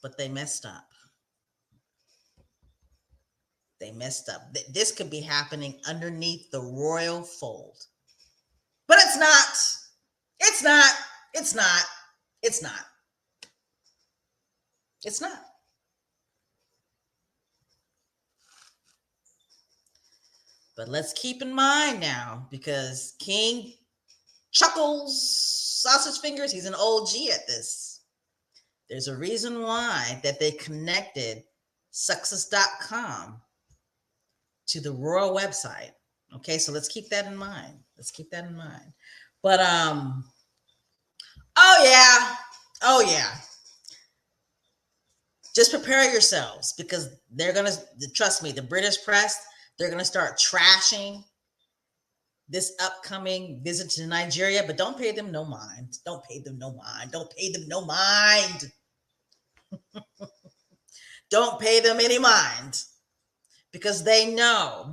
But they messed up. They messed up. This could be happening underneath the royal fold. But it's not. It's not. It's not. It's not. It's not. But let's keep in mind now, because King Chuckles, Sausage Fingers, he's an OG at this. There's a reason why that they connected Sussexes.com to the royal website. Okay, so let's keep that in mind. Let's keep that in mind. But oh yeah. Just prepare yourselves, because they're gonna, trust me, the British press, they're gonna start trashing this upcoming visit to Nigeria, but don't pay them no mind. Don't pay them no mind. Don't pay them no mind. Don't pay them any mind, because they know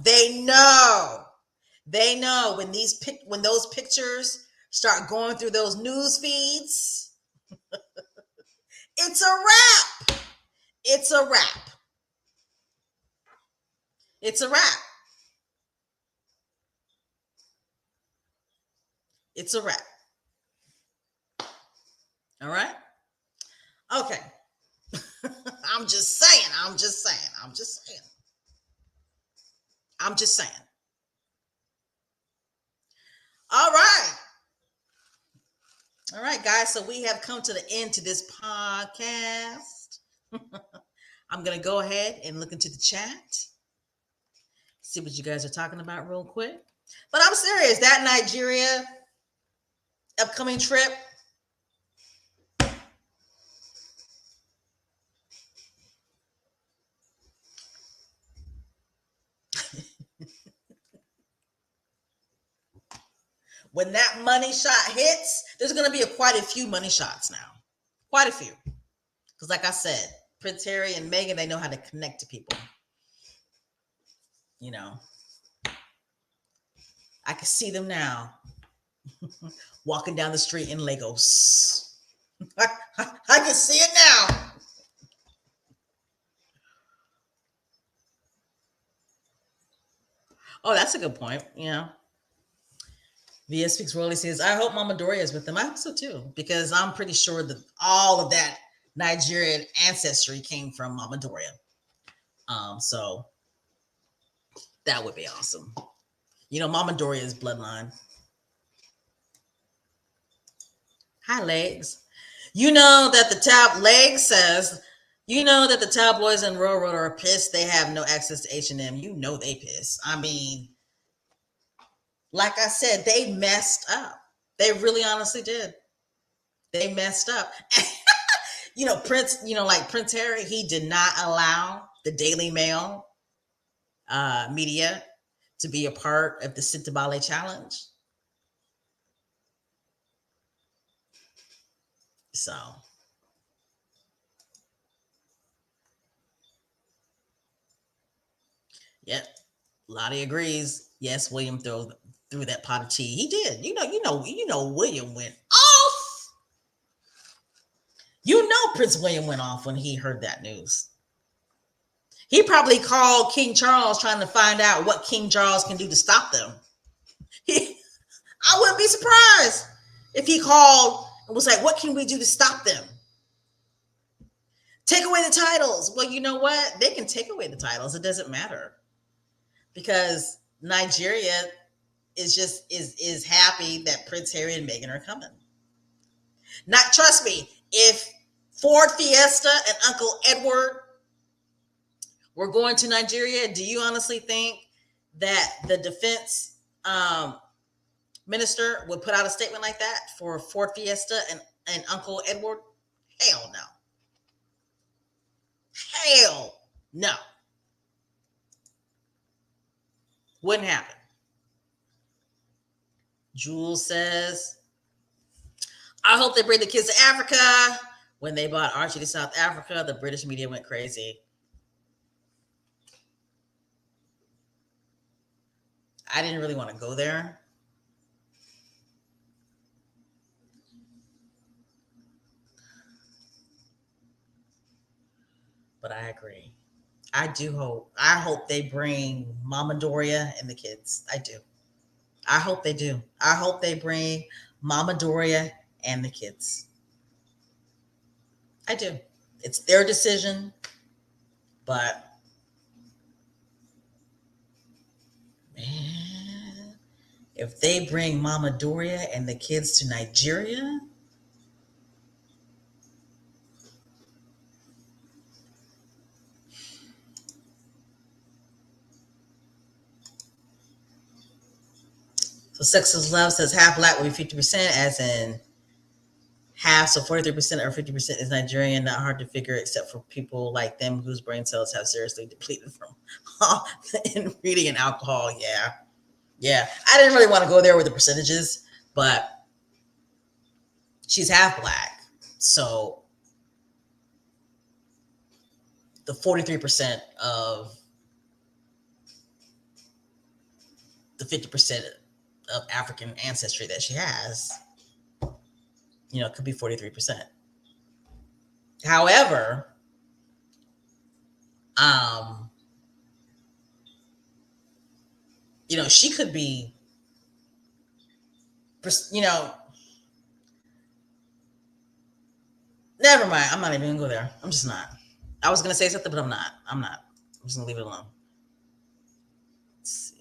when those pictures start going through those news feeds, it's a wrap. It's a wrap. It's a wrap. It's a wrap. All right? Okay. I'm just saying. I'm just saying. All right. All right, guys. So we have come to the end to this podcast. I'm going to go ahead and look into the chat. See what you guys are talking about real quick. But I'm serious. That Nigeria upcoming trip. When that money shot hits, there's going to be quite a few money shots now. Quite a few. Because like I said, Prince Harry and Meghan, they know how to connect to people. You know, I can see them now walking down the street in Lagos. I can see it now. Oh, that's a good point. Yeah. VS Speaks Royally says, I hope Mama Doria is with them. I hope so too, because I'm pretty sure that all of that Nigerian ancestry came from Mama Doria. So that would be awesome. You know, Mama Doria's bloodline. Hi, Legs. You know that the Legs says, you know that the tabloids and railroad are pissed they have no access to H&M. You know they pissed. I mean, like I said, they messed up. They really honestly did. They messed up. You know, like Prince Harry, he did not allow the Daily Mail media to be a part of the Sintabale challenge. So, yep, Lottie agrees. Yes, William threw that pot of tea. He did. You know, William went off. You know, Prince William went off when he heard that news. He probably called King Charles trying to find out what King Charles can do to stop them. I wouldn't be surprised if he called and was like, what can we do to stop them? Take away the titles. Well, you know what? They can take away the titles. It doesn't matter. Because Nigeria is happy that Prince Harry and Meghan are coming. Not, trust me, if Ford Fiesta and Uncle Edward were going to Nigeria, do you honestly think that the defense minister would put out a statement like that for Ford Fiesta and Uncle Edward? Hell no. Hell no. Wouldn't happen. Jules says, I hope they bring the kids to Africa. When they bought Archie to South Africa, the British media went crazy. I didn't really want to go there. But I agree. I hope they bring Mama Doria and the kids. I do. I hope they do. I hope they bring Mama Doria and the kids. I do. It's their decision, but man, if they bring Mama Doria and the kids to Nigeria, so Sussexes Love says half black will be 50%, as in half, so 43% or 50% is Nigerian. Not hard to figure, except for people like them whose brain cells have seriously depleted from reading and alcohol. Yeah. I didn't really want to go there with the percentages, but she's half black, so the 43% of the 50% of African ancestry that she has, you know, could be 43%. However, you know, she could be, you know, never mind. I'm not even gonna go there. I'm just not. I was gonna say something, but I'm not. I'm just gonna leave it alone. Let's see.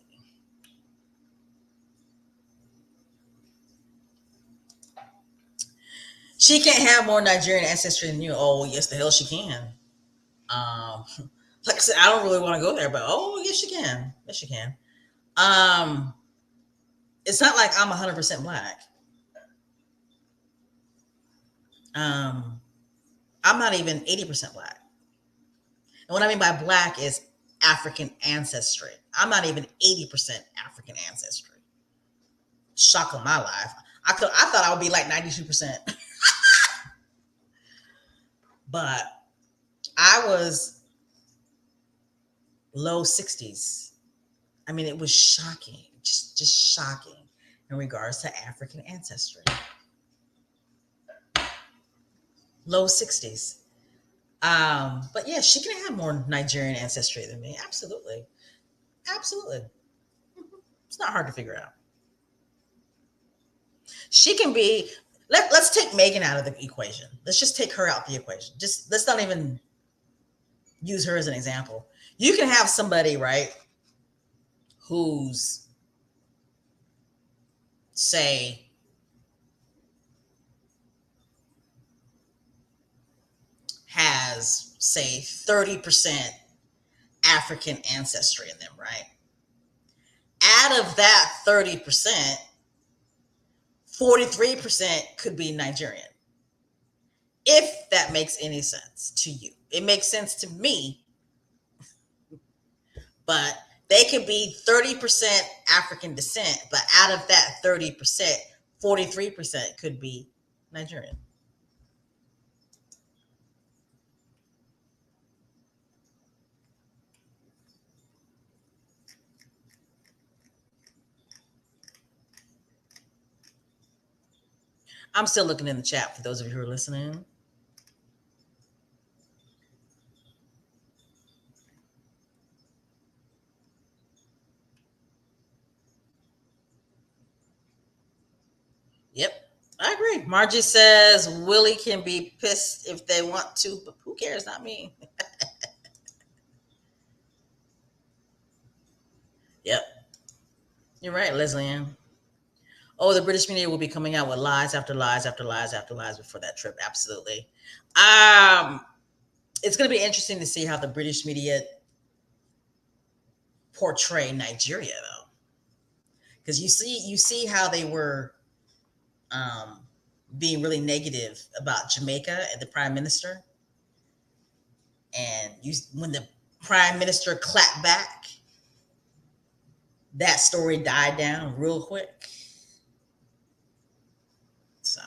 She can't have more Nigerian ancestry than you. Oh, yes, the hell she can. Like I said, I don't really want to go there, but oh, yes, she can. Yes, she can. It's not like I'm 100% black. Um, I'm not even 80% black. And what I mean by black is African ancestry. I'm not even 80% African ancestry. Shock of my life. I thought I would be like 92%. But I was low 60s. I mean, it was shocking, just shocking in regards to African ancestry. Low 60s. But yeah, she can have more Nigerian ancestry than me. Absolutely. Absolutely. It's not hard to figure out. She can be, let's take Meghan out of the equation. Let's just take her out the equation. Just let's not even use her as an example. You can have somebody, right, who's, say, has, say, 30% African ancestry in them, right? Out of that 30%, 43% could be Nigerian. If that makes any sense to you. It makes sense to me, but they could be 30% African descent, but out of that 30%, 43% could be Nigerian. I'm still looking in the chat for those of you who are listening. Yep, I agree. Margie says Willie can be pissed if they want to, but who cares? Not me. Yep, you're right, Leslie Ann. Oh, the British media will be coming out with lies after lies after lies after lies before that trip. Absolutely. Um, it's going to be interesting to see how the British media portray Nigeria, though, because you see how they were um, being really negative about Jamaica and the prime minister, and you when the prime minister clapped back, that story died down real quick. So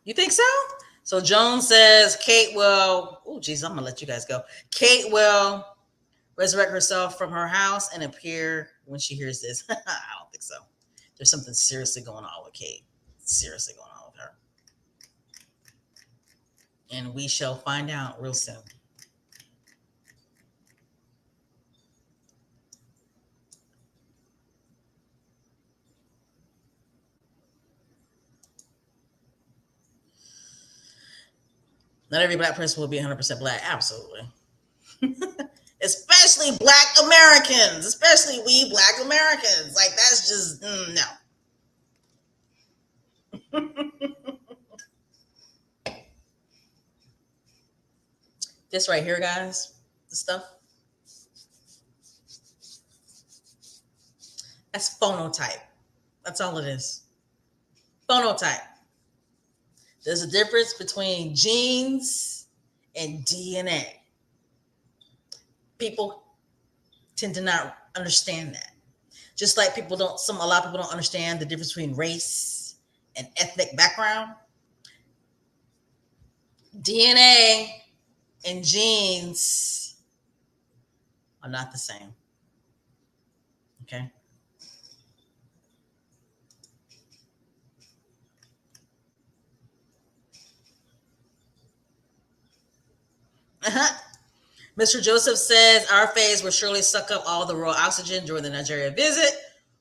you think so? So Joan says Kate will. Oh, geez, I'm gonna let you guys go. Kate will resurrect herself from her house and appear when she hears this. I don't think so. There's something seriously going on with Kate. Seriously going on with her, and we shall find out real soon. Not every black person will be 100% black. Absolutely. Especially black Americans. Especially we black Americans. Like, that's just, no. This right here, guys, the stuff, that's phonotype. That's all it is. Phonotype. There's a difference between genes and DNA. People tend to not understand that. Just like a lot of people don't understand the difference between race and ethnic background. DNA and genes are not the same. Okay. Uh-huh. Mr. Joseph says our phase will surely suck up all the raw oxygen during the Nigeria visit.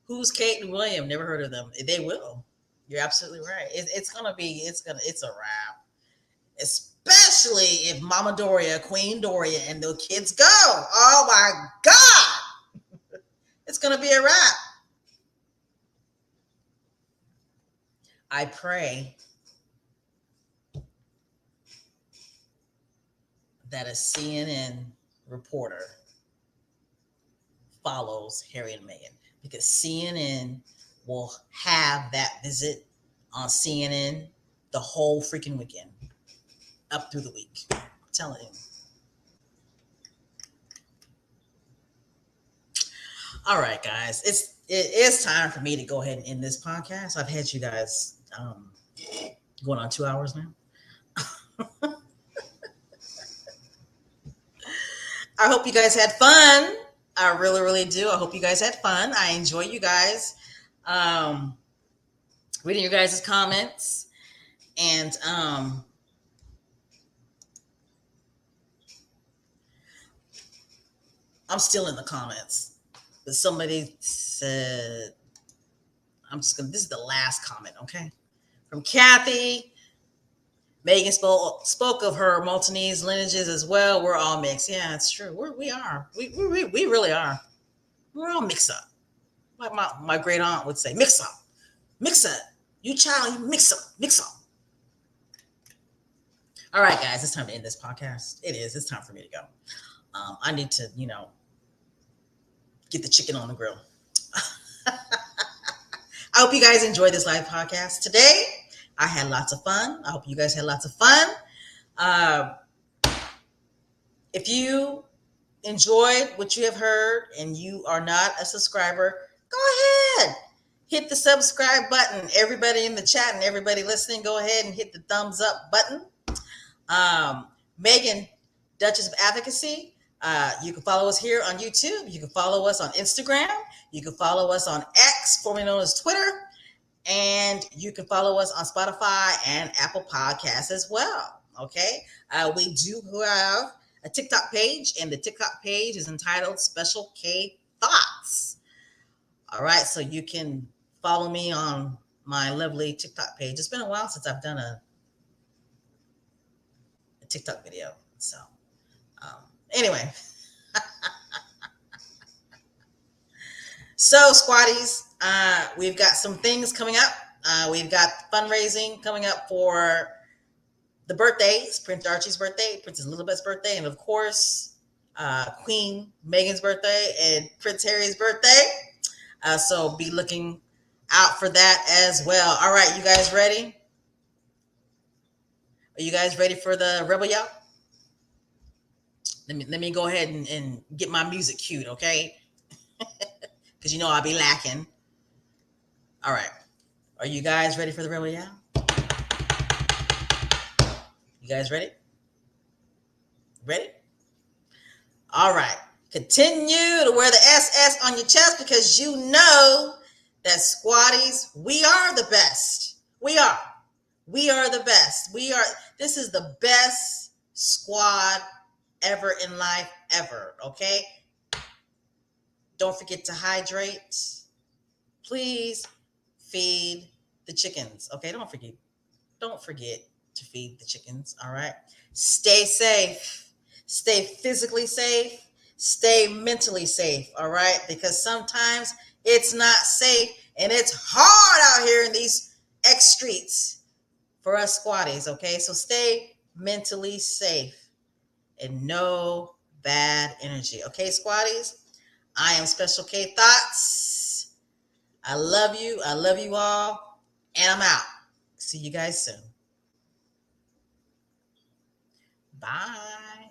Who's Kate and William? Never heard of them. They will. You're absolutely right. It's a wrap. Especially if Mama Doria, Queen Doria, and the kids go. Oh my God. It's gonna be a wrap. I pray that a CNN reporter follows Harry and Meghan, because CNN will have that visit on CNN the whole freaking weekend up through the week. I'm telling you. All right, guys, it's time for me to go ahead and end this podcast. I've had you guys going on 2 hours now. I hope you guys had fun. I really, really do. I hope you guys had fun. I enjoy you guys reading your guys' comments. And I'm still in the comments. But somebody said, this is the last comment, okay? From Kathy. Meghan spoke of her Maltese lineages as well. We're all mixed. Yeah, it's true. We are. We really are. We're all mixed up. Like my great aunt would say, mix up. Mix up. You child, you mix up. Mix up. All right, guys, it's time to end this podcast. It is. It's time for me to go. I need to, get the chicken on the grill. I hope you guys enjoyed this live podcast today. I had lots of fun. I hope you guys had lots of fun. If you enjoyed what you have heard and you are not a subscriber, go ahead. Hit the subscribe button. Everybody in the chat and everybody listening, go ahead and hit the thumbs up button. Meghan, Duchess of Advocacy. You can follow us here on YouTube. You can follow us on Instagram. You can follow us on X, formerly known as Twitter. And you can follow us on Spotify and Apple Podcasts as well. Okay. We do have a TikTok page, and the TikTok page is entitled Special K Thoughts. All right. So you can follow me on my lovely TikTok page. It's been a while since I've done a TikTok video. So, anyway. So, squatties, we've got some things coming up. We've got fundraising coming up for the birthdays, Prince Archie's birthday, Princess Elizabeth's birthday, and of course, Queen Meghan's birthday and Prince Harry's birthday. So be looking out for that as well. All right, you guys ready? Are you guys ready for the Rebel Yell? Let me go ahead and get my music cued, okay? Because I'll be lacking. All right. Are you guys ready for the Rebel Yell? You guys ready? Ready? All right. Continue to wear the SS on your chest, because you know that squatties, we are the best. We are. We are the best. This is the best squad ever in life, ever. Okay? Don't forget to hydrate. Please feed the chickens. Okay? Don't forget to feed the chickens. All right? Stay safe. Stay physically safe. Stay mentally safe. All right? Because sometimes it's not safe and it's hard out here in these X streets for us squatties. Okay? So stay mentally safe and no bad energy. Okay, squatties? I am Special K Thoughts. I love you. I love you all. And I'm out. See you guys soon. Bye.